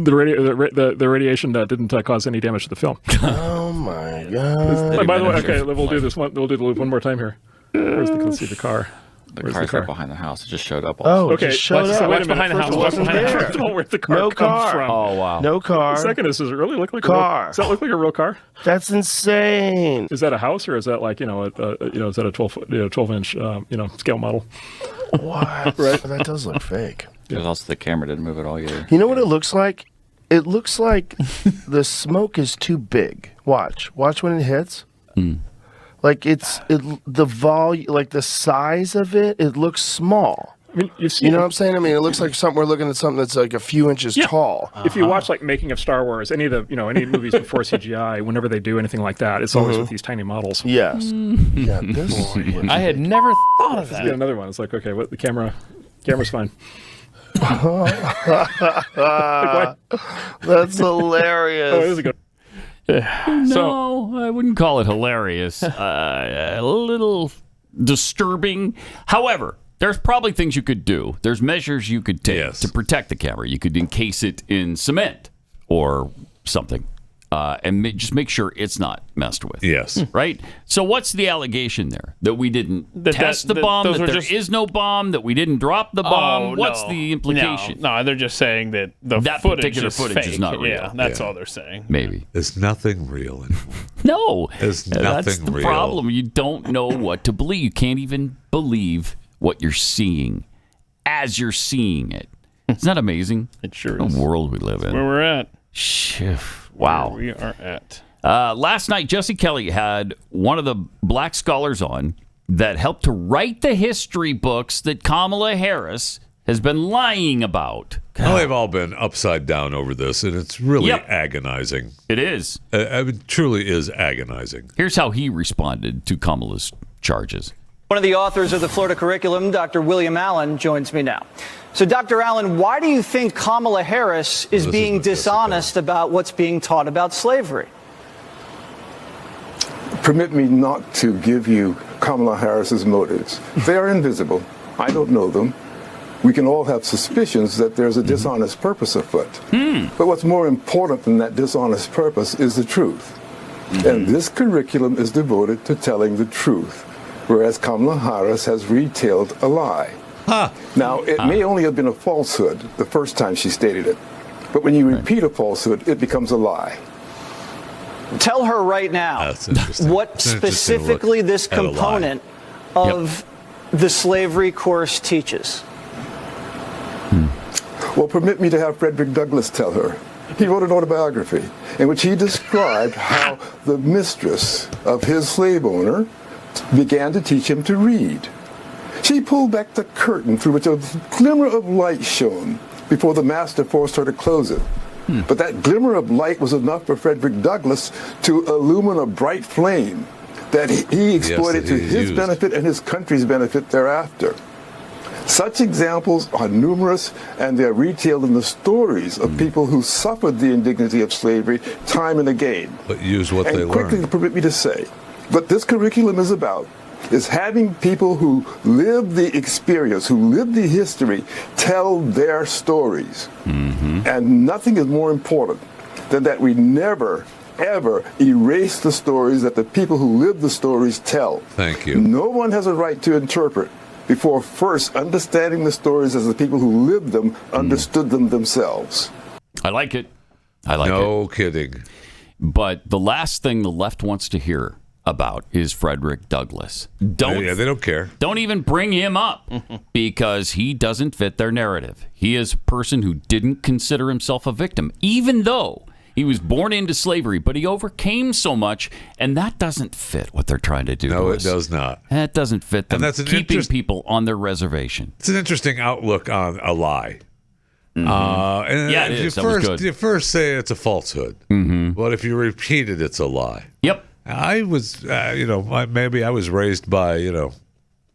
The radiation didn't cause any damage to the film. Oh my god! And by the way, okay, we'll do this one. We'll do the loop one more time here. Let's see the car. The car's right behind the house. It just showed up. Oh, okay. Just showed up. What's behind the house? What's behind the house? Where the car comes from? Oh wow! No car. The second is, does it really look like car? Does that look like a real car? That's insane. Is that a house or is that like is that a 12-inch scale model? What? Right. That does look fake. There's also the camera didn't move at all either. You know what it looks like? It looks like the smoke is too big. Watch when it hits. Like the volume, like the size of it, it looks small. I mean, you know what I'm saying? I mean, it looks like we're looking at something that's like a few inches tall. If you watch like making of Star Wars, any movies before CGI, whenever they do anything like that, it's always with these tiny models. Yes. Yeah, I had never thought of that. Yeah, another one. It's like, okay, what the camera's fine. That's hilarious. Oh, it is a good. No, I wouldn't call it hilarious. A little disturbing. However, there's probably things you could do. There's measures you could take to protect the camera. You could encase it in cement or something. And just make sure it's not messed with. Yes. Right? So what's the allegation there? That we didn't test the bomb? That there is no bomb? That we didn't drop the bomb? What's the implication? No, they're just saying that that particular footage fake. is not real. Yeah, that's all they're saying. Maybe. There's nothing real anymore. No. There's nothing That's the real. problem. You don't know what to believe. You can't even believe what you're seeing as you're seeing it. Isn't that amazing? It sure is. The world we live in. Where we're at. Wow. Where we are at. Last night, Jesse Kelly had one of the black scholars on that helped to write the history books that Kamala Harris has been lying about. Well, they've all been upside down over this, and it's really agonizing. It is. It truly is agonizing. Here's how he responded to Kamala's charges. One of the authors of the Florida curriculum, Dr. William Allen, joins me now. So, Dr. Allen, why do you think Kamala Harris is being dishonest about what's being taught about slavery? Permit me not to give you Kamala Harris's motives. They are invisible. I don't know them. We can all have suspicions that there's a dishonest purpose afoot. But what's more important than that dishonest purpose is the truth. And this curriculum is devoted to telling the truth, whereas Kamala Harris has retailed a lie. Now, it may only have been a falsehood the first time she stated it, but when you repeat a falsehood, it becomes a lie. Tell her right now what specifically this component of the slavery course teaches. Well, permit me to have Frederick Douglass tell her. He wrote an autobiography in which he described how the mistress of his slave owner began to teach him to read. She pulled back the curtain through which a glimmer of light shone before the master forced her to close it. But that glimmer of light was enough for Frederick Douglass to illumine a bright flame that he exploited to his benefit and his country's benefit thereafter. Such examples are numerous, and they're retailed in the stories of people who suffered the indignity of slavery time and again. But use what they learned. And quickly, permit me to say, what this curriculum is about is having people who live the experience, who live the history, tell their stories. And nothing is more important than that we never, ever erase the stories that the people who live the stories tell. Thank you. No one has a right to interpret before first understanding the stories as the people who lived them understood them themselves. I like it. I like it. No kidding. But the last thing the left wants to hear about is Frederick Douglass. They don't care. Don't even bring him up because he doesn't fit their narrative. He is a person who didn't consider himself a victim, even though he was born into slavery, but he overcame so much, and that doesn't fit what they're trying to do. No, it does not. That doesn't fit them. And that's keeping people on their reservation. It's an interesting outlook on a lie. And Yeah, it is. That was good. You first say it's a falsehood, but if you repeat it, it's a lie. Yep. I was, maybe I was raised by,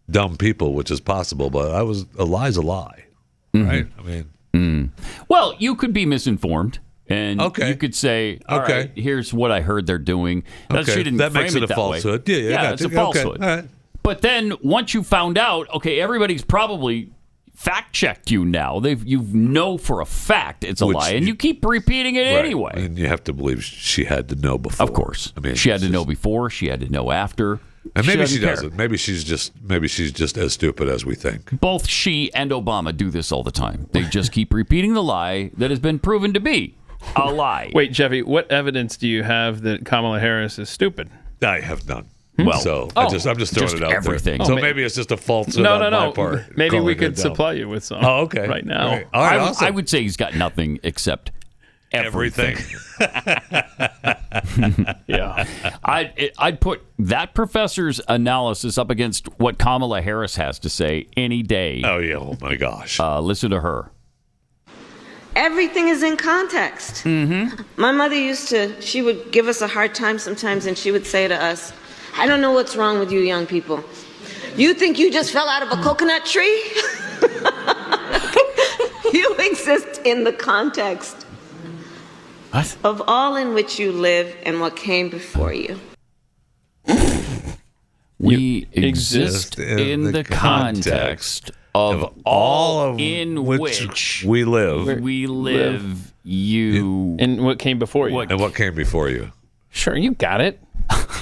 dumb people, which is possible, but a lie's a lie, right? I mean, well, you could be misinformed. And you could say, all right, here's what I heard they're doing. She didn't that frame makes it a that falsehood. Way. Yeah, it's a falsehood. All right. But then once you found out, everybody's probably fact-checked you now. You know for a fact it's a lie, and you keep repeating it anyway. And you have to believe she had to know before. Of course. I mean, she had to know before. She had to know after. And maybe she doesn't. Maybe she's just as stupid as we think. Both she and Obama do this all the time. They just keep repeating the lie that has been proven to be a lie. Wait, Jeffy, what evidence do you have that Kamala Harris is stupid? I have none. Well, so I'm just throwing it out everything. there. So maybe it's just a falsehood on my part. Maybe we could supply you with some. Oh, okay. Right now. Right. All right, awesome. I would say he's got nothing except everything. Yeah. I'd put that professor's analysis up against what Kamala Harris has to say any day. Oh, yeah. Oh, my gosh. Listen to her. Everything is in context. My mother she would give us a hard time sometimes, and she would say to us, I don't know what's wrong with you young people. You think you just fell out of a coconut tree? You exist in the context of all in which you live and what came before you. We exist in the context of all in which we live. We live you. And what came before you. And what came before you. Sure, you got it.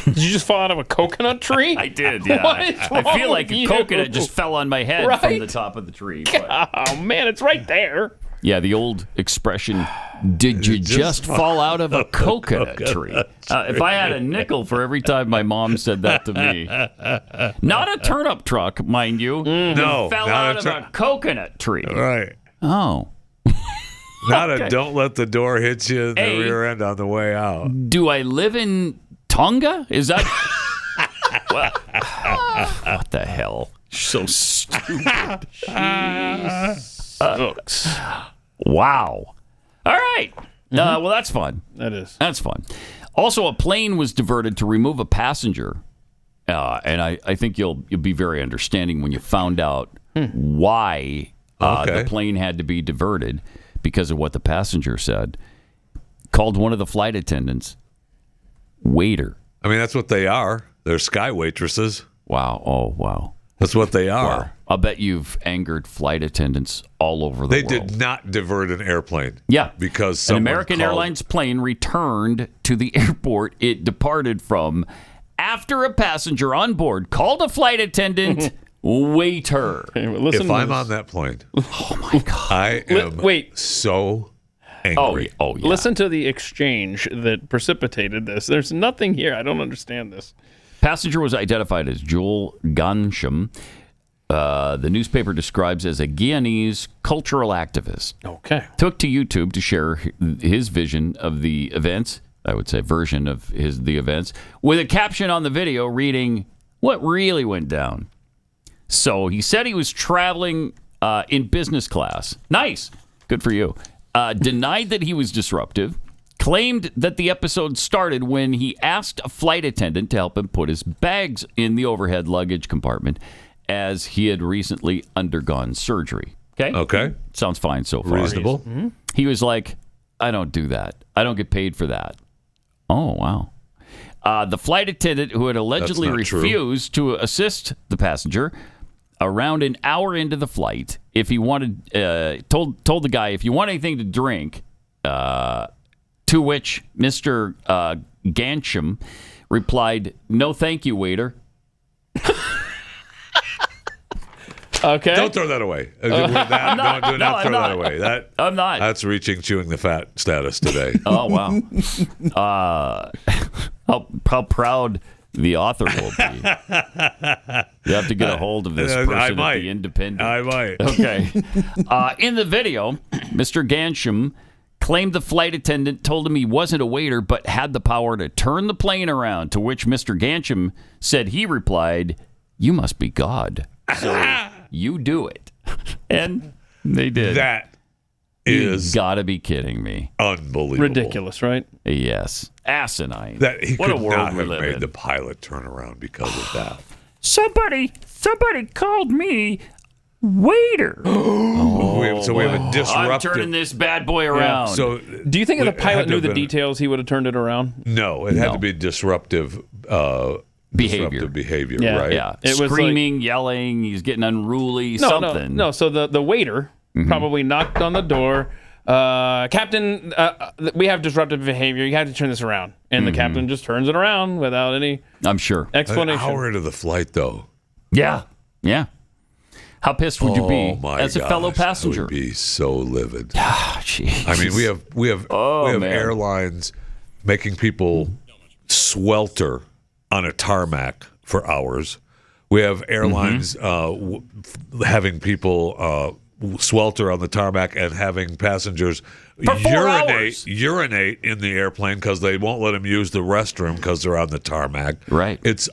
Did you just fall out of a coconut tree? I did, yeah. I feel like a coconut just fell on my head from the top of the tree. But. Oh, man, it's right there. Yeah, the old expression, did you just fall out of a coconut tree? If I had a nickel for every time my mom said that to me. Not a turnip truck, mind you. No. Fell out of a coconut tree. Right. Oh. Not a don't let the door hit you in the rear end on the way out. Do I live in Tonga? Is that... what the hell? So stupid. Wow. All right. Well, that's fun. That is. That's fun. Also, a plane was diverted to remove a passenger. And I think you'll be very understanding when you found out why the plane had to be diverted because of what the passenger said. Called one of the flight attendants waiter. I mean, that's what they are. They're sky waitresses. Wow. Oh, wow. That's what they are. Wow. I'll bet you've angered flight attendants all over the world. They did not divert an airplane. Yeah. Because an American Airlines plane returned to the airport it departed from after a passenger on board called a flight attendant waiter. If I'm on that plane, oh my God. I am so angry. Oh, yeah. Listen to the exchange that precipitated this. There's nothing here. I don't understand this. Passenger was identified as Joel Gansham. The newspaper describes as a Guyanese cultural activist. Okay. Took to YouTube to share his vision of the events, I would say version of the events, with a caption on the video reading, "What really went down?" So he said he was traveling in business class. Nice. Good for you. Denied that he was disruptive. Claimed that the episode started when he asked a flight attendant to help him put his bags in the overhead luggage compartment as he had recently undergone surgery. Okay? Sounds fine so far. Reasonable. He was like, I don't do that. I don't get paid for that. Oh, wow. The flight attendant who had allegedly refused to assist the passenger around an hour into the flight, if he wanted, told the guy, if you want anything to drink, to which Mr. Gansham replied, "No, thank you, waiter." Okay. Don't throw that away. Do not throw that away. I'm not. That's reaching chewing the fat status today. Oh, wow. How proud the author will be. You have to get a hold of this person at the Independent. I might. Okay. In the video, Mr. Gansham claimed the flight attendant told him he wasn't a waiter but had the power to turn the plane around, to which Mr. Gansham said he replied, "You must be God. So you do it." And they did. That is... You gotta be kidding me. Unbelievable. Ridiculous, right? Yes. Asinine. That he what could a world not we have live made in. the pilot turn around because of that. Somebody called me waiter. So we have a disruptive... I'm turning this bad boy around. Yeah. So do you think if the pilot knew the details, he would have turned it around? No, it had to be disruptive behavior, right? Yeah. It was screaming, yelling, he's getting unruly, something. No. So the waiter probably knocked on the door. Captain, we have disruptive behavior. You have to turn this around. And the captain just turns it around without any I'm sure. explanation. An hour into the flight, though. Yeah. How pissed would you be as a fellow passenger? I would be so livid. Jeez. I mean, we have airlines making people swelter on a tarmac for hours. We have airlines having people swelter on the tarmac and having passengers urinate in the airplane because they won't let them use the restroom because they're on the tarmac. Right. It's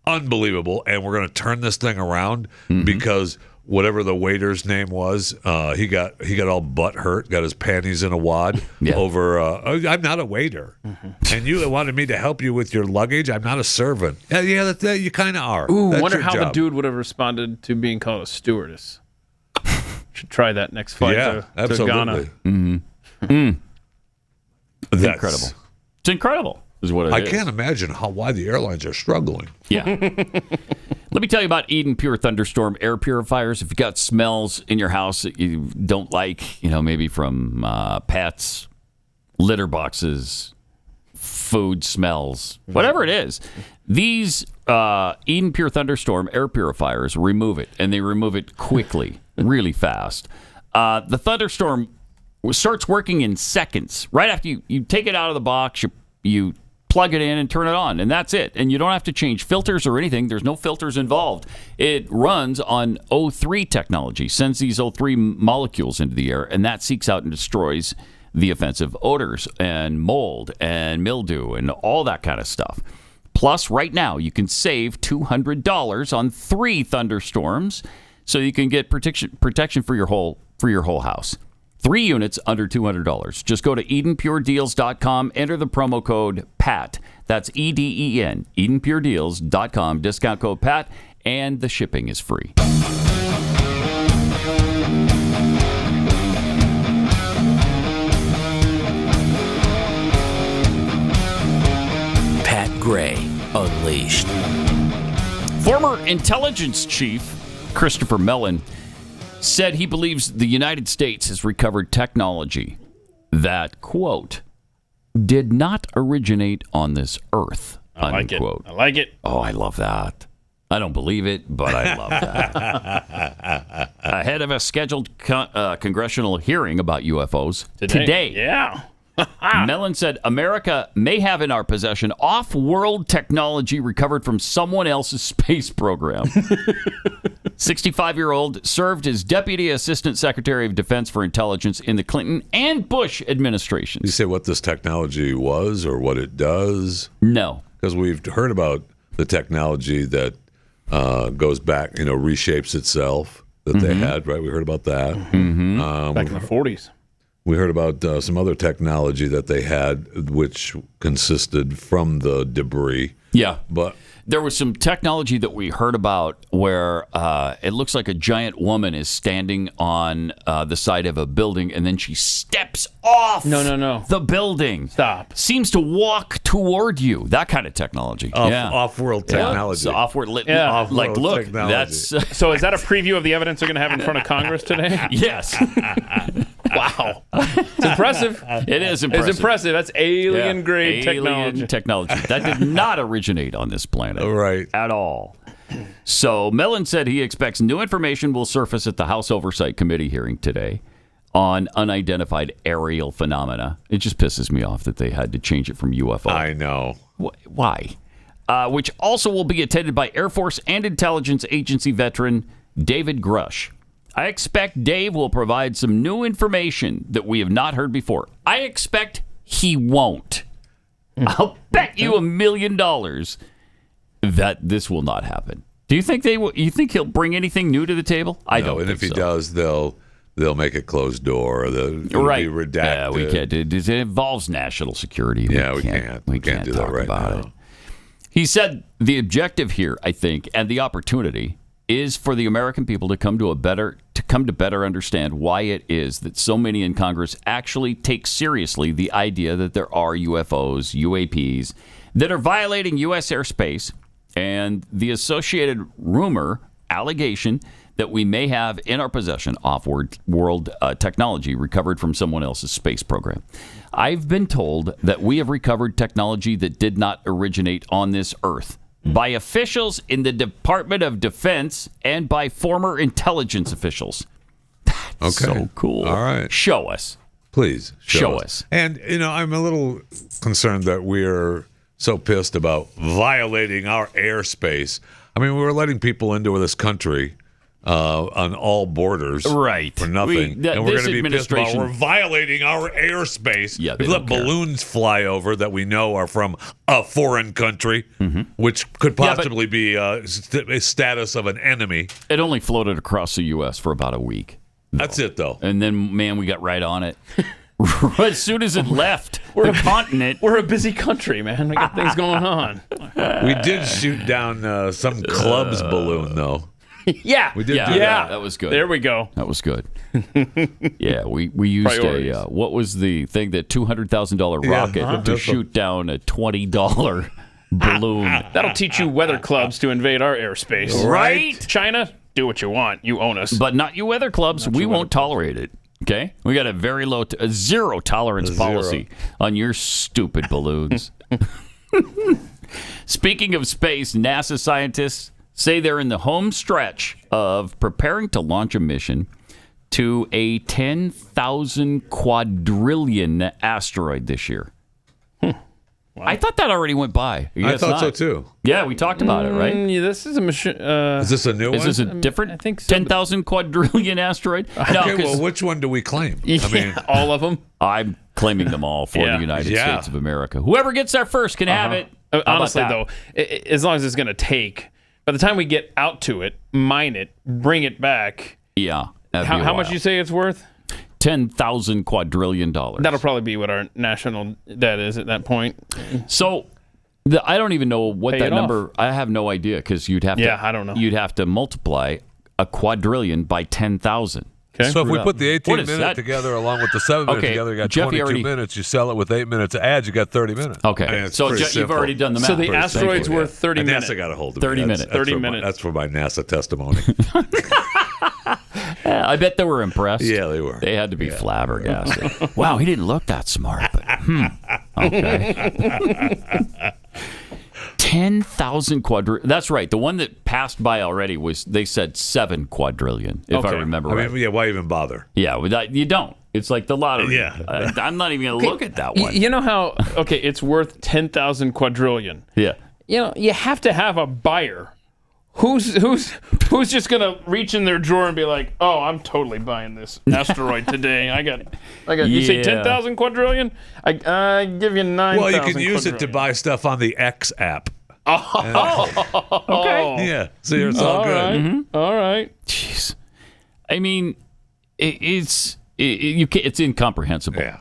unbelievable, and we're going to turn this thing around because whatever the waiter's name was, he got all butt hurt, got his panties in a wad over. I'm not a waiter, and you wanted me to help you with your luggage. I'm not a servant. Yeah, you kind of are. Ooh, That's wonder your how the job. dude would have responded to being called a stewardess. Should try that next flight to Ghana. It's incredible. It's incredible. Is what it is. I can't imagine why the airlines are struggling. Yeah. Let me tell you about Eden Pure Thunderstorm air purifiers. If you got smells in your house that you don't like, maybe from pets, litter boxes, food smells, whatever it is, these Eden Pure Thunderstorm air purifiers remove it, and they remove it quickly, really fast. The Thunderstorm starts working in seconds. Right after you take it out of the box, you plug it in and turn it on, and that's it. And you don't have to change filters or anything. There's no filters involved. It runs on O3 technology, sends these O3 molecules into the air, and that seeks out and destroys the offensive odors and mold and mildew and all that kind of stuff. Plus, right now, you can save $200 on 3 thunderstorms, so you can get protection for your whole house. 3 units under $200. Just go to EdenPureDeals.com, enter the promo code PAT. That's EDEN, EdenPureDeals.com, discount code PAT, and the shipping is free. Pat Gray Unleashed. Former intelligence chief Christopher Mellon said he believes the United States has recovered technology that, quote, did not originate on this earth, unquote. I like it. Oh, I love that. I don't believe it, but I love that. Ahead of a scheduled congressional hearing about UFOs today. Yeah. Mellon said America may have in our possession off-world technology recovered from someone else's space program. 65-year-old served as Deputy Assistant Secretary of Defense for Intelligence in the Clinton and Bush administrations. You say what this technology was or what it does? No. Because we've heard about the technology that goes back, reshapes itself that they had, right? We heard about that. Back in the 40s. We heard about some other technology that they had, which consisted from the debris. Yeah. But there was some technology that we heard about where it looks like a giant woman is standing on the side of a building, and then she steps off the building. Stop. Seems to walk toward you. That kind of technology. Off-world technology. Yeah. Off-world Off-world look, technology. that's... So is that a preview of the evidence they're going to have in front of Congress today? Yes. Wow. It's impressive. It is impressive. It's impressive. That's alien-grade technology. That did not originate on this planet. Right. At all. So Mellon said he expects new information will surface at the House Oversight Committee hearing today on unidentified aerial phenomena. It just pisses me off that they had to change it from UFO. I know. Why? Which also will be attended by Air Force and Intelligence Agency veteran David Grush. I expect Dave will provide some new information that we have not heard before. I expect he won't. I'll bet you $1 million that this will not happen. Do you think you think he'll bring anything new to the table? I don't. And think if he does, they'll make it closed door. Or it'll be redacted. Yeah, we can't. It involves national security. We can't. We can't do that right now. It. He said the objective here, I think, and the opportunity is for the American people to come to better understand why it is that so many in Congress actually take seriously the idea that there are UFOs, UAPs, that are violating U.S. airspace, and the associated allegation that we may have in our possession off-world technology recovered from someone else's space program. I've been told that we have recovered technology that did not originate on this earth by officials in the Department of Defense and by former intelligence officials. That's so cool. All right. Show us. Please. Show us. And, I'm a little concerned that we're so pissed about violating our airspace. I mean, we were letting people into this country on all borders, right? For nothing, and we're going to be pissed about we're violating our airspace. Yeah, we let balloons fly over that we know are from a foreign country, which could possibly be a status of an enemy. It only floated across the U.S. for about a week. That's it, though. And then, man, we got right on it. As soon as it left the continent. We're a busy country, man. We got things going on. We did shoot down some club's balloon, though. Yeah, we did. Do that. That was good. There we go. That was good. Yeah, we used what was the thing, that $200,000 rocket to shoot down a $20 balloon. That'll teach you weather clubs to invade our airspace, right? China, do what you want. You own us, but not you weather clubs. We won't tolerate it. Okay, we got a very low, zero tolerance policy on your stupid balloons. Speaking of space, NASA scientists say they're in the home stretch of preparing to launch a mission to a 10,000 quadrillion asteroid this year. Wow. I thought that already went by. I thought so too. Yeah, we talked about it, right? Yeah, this is a machine. Is this a new one? Is this a different? I think so. 10,000 quadrillion asteroid? Okay, well, which one do we claim? I mean, all of them. I'm claiming them all for the United States of America. Whoever gets there first can have it. Honestly, though, as long as it's going to take, by the time we get out to it, mine it, bring it back. Yeah. How much do you say it's worth? $10,000 quadrillion. That'll probably be what our national debt is at that point. So I don't even know what that number. I have no idea because you'd have to. Yeah, I don't know. You'd have to multiply a quadrillion by 10,000. Okay. So if we put the 18 minute together along with the 7 minute together, you got Jeffy 22 minutes. You sell it with 8 minutes of ads, you got 30 minutes. Okay. I mean, So you've already done the math. So the asteroid's worth 30 minutes. NASA got a hold of me. 30 minutes. 30 minutes. That's for my NASA testimony. I bet they were impressed. Yeah, they were. They had to be flabbergasted. Wow, he didn't look that smart. But, okay. 10,000 quadrillion. That's right. The one that passed by already was, they said 7 quadrillion, if I remember right. I mean, why even bother? Yeah, you don't. It's like the lottery. Yeah. I'm not even going to look at that one. You know how, it's worth 10,000 quadrillion. Yeah. You have to have a buyer. Who's just going to reach in their drawer and be like, oh, I'm totally buying this asteroid today. I got. You say 10,000 quadrillion? I give you 9,000. Well, you can use it to buy stuff on the X app. Oh, okay. Yeah. See, it's all good. Right. Mm-hmm. All right. Jeez. I mean, it's incomprehensible. Yeah.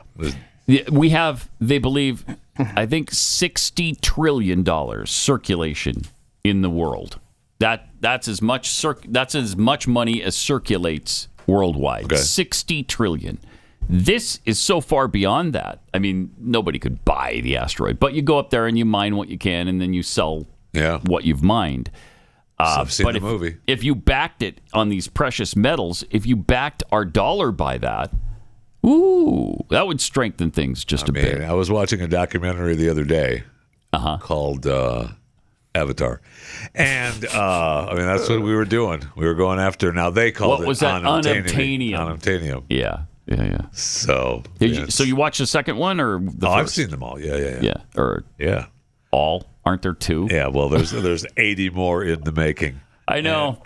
We have, they believe, I think $60 trillion circulation in the world. That's as much money as circulates worldwide. Okay. 60 trillion. This is so far beyond that. I mean, nobody could buy the asteroid, but you go up there and you mine what you can, and then you sell what you've mined. I've seen the movie. If you backed it on these precious metals, if you backed our dollar by that, that would strengthen things just a bit. I was watching a documentary the other day called Avatar. And, that's what we were doing. We were going after, now they called what was that? Unobtainium. Unobtainium. Yeah. So, so you watched the second one or the first? I've seen them all. Yeah. Or all? Aren't there 2? Yeah, well, there's 80 more in the making. I know.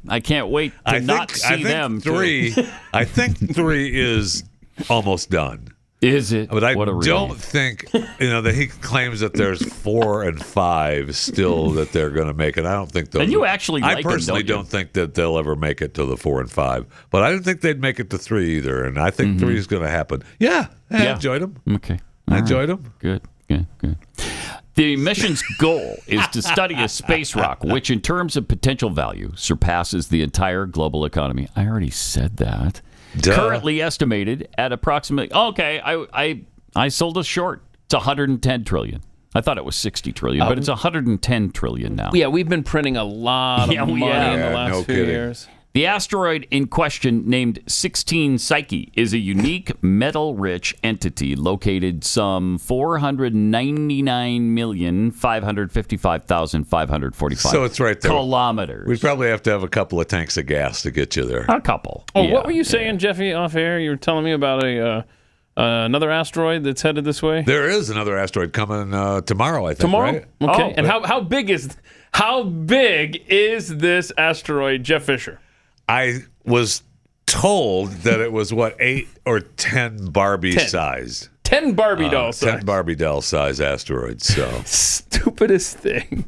I can't wait to not see them. 3. I think 3 is almost done. Is it? But I don't think, that he claims that there's 4 and 5 still that they're going to make it. I don't think those. And you actually like them, I personally don't think that they'll ever make it to the 4 and 5. But I didn't think they'd make it to 3 either. And I think 3 is going to happen. Yeah. I enjoyed them. Okay. I enjoyed them. Good. The mission's goal is to study a space rock, which in terms of potential value surpasses the entire global economy. I already said that. Duh. Currently estimated at approximately. I sold us short. It's 110 trillion. I thought it was 60 trillion, but it's 110 trillion now. Yeah, we've been printing a lot of money in the last few years. The asteroid in question, named 16 Psyche, is a unique metal-rich entity located some 499,555,545 so it's right there. Kilometers. We'd probably have to have a couple of tanks of gas to get you there. A couple. Oh, what were you saying, Jeffy, off air? You were telling me about another asteroid that's headed this way? There is another asteroid coming tomorrow, I think. Tomorrow? Right? Okay. And how big is this asteroid, Jeff Fisher? I was told that it was 8 or 10 Barbie sized. 10 Barbie doll size. 10 Barbie doll size asteroids. So stupidest thing.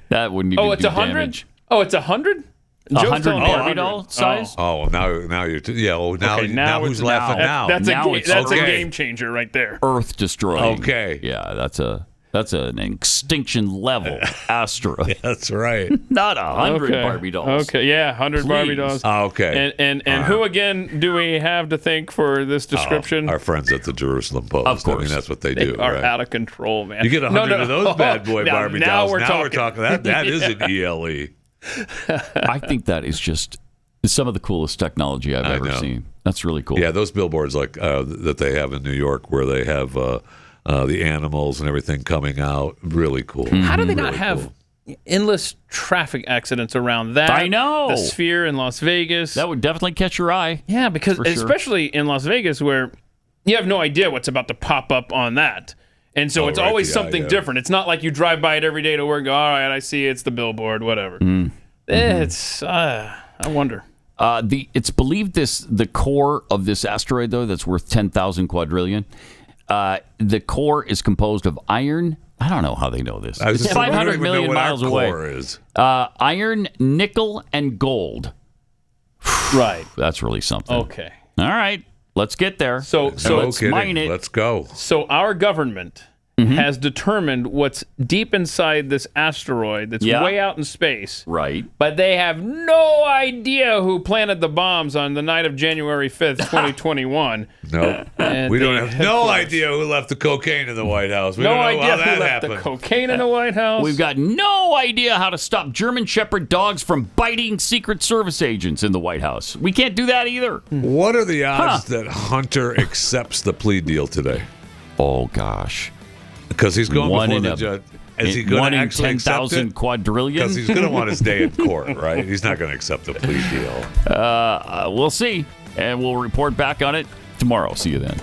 That wouldn't even it's do 100? damage. Oh, it's 100? 100 Barbie doll size? Oh, now you're now who's laughing now? That's a game changer right there. Earth destroying. Okay. Yeah, that's an extinction level asteroid. Yeah, that's right. Not 100 Barbie dolls. Okay, yeah, 100 Barbie dolls. Okay. And who again do we have to thank for this description? Our friends at the Jerusalem Post. Of course. I mean, that's what they do. They are right? out of control, man. You get 100 of those bad boy Barbie dolls. Now we're talking. That is an ELE. I think that is just some of the coolest technology I've ever seen. That's really cool. Yeah, those billboards like that they have in New York where they have the animals and everything coming out. Really cool. How do they not have endless traffic accidents around that? I know. The Sphere in Las Vegas. That would definitely catch your eye. Yeah, because especially in Las Vegas where you have no idea what's about to pop up on that. And so it's always something different. It's not like you drive by it every day to work and go, all right, I see it's the billboard, whatever. It's, I wonder. It's believed the core of this asteroid, though, that's worth 10,000 quadrillion, the core is composed of iron, I don't know how they know this. I was It's just 500 wondering million what our miles away. core is. Iron, nickel, and gold. Right. That's really something. Okay. All right. Let's get there. So let's mine it. Let's go. So our government has determined what's deep inside this asteroid that's way out in space. Right. But they have no idea who planted the bombs on the night of January 5th, 2021. No. We don't have no idea who left the cocaine in the White House. We No don't know idea how who that left happened. the cocaine in the White House. We've got no idea how to stop German Shepherd dogs from biting Secret Service agents in the White House. We can't do that either. What are the odds that Hunter accepts the plea deal today? Oh, gosh. Because he's going One before in the a- judge. Is he going one to in actually accept 10,000 it? quadrillion? Because he's going to want his day in court, right? He's not going to accept the plea deal. We'll see, and we'll report back on it tomorrow. See you then.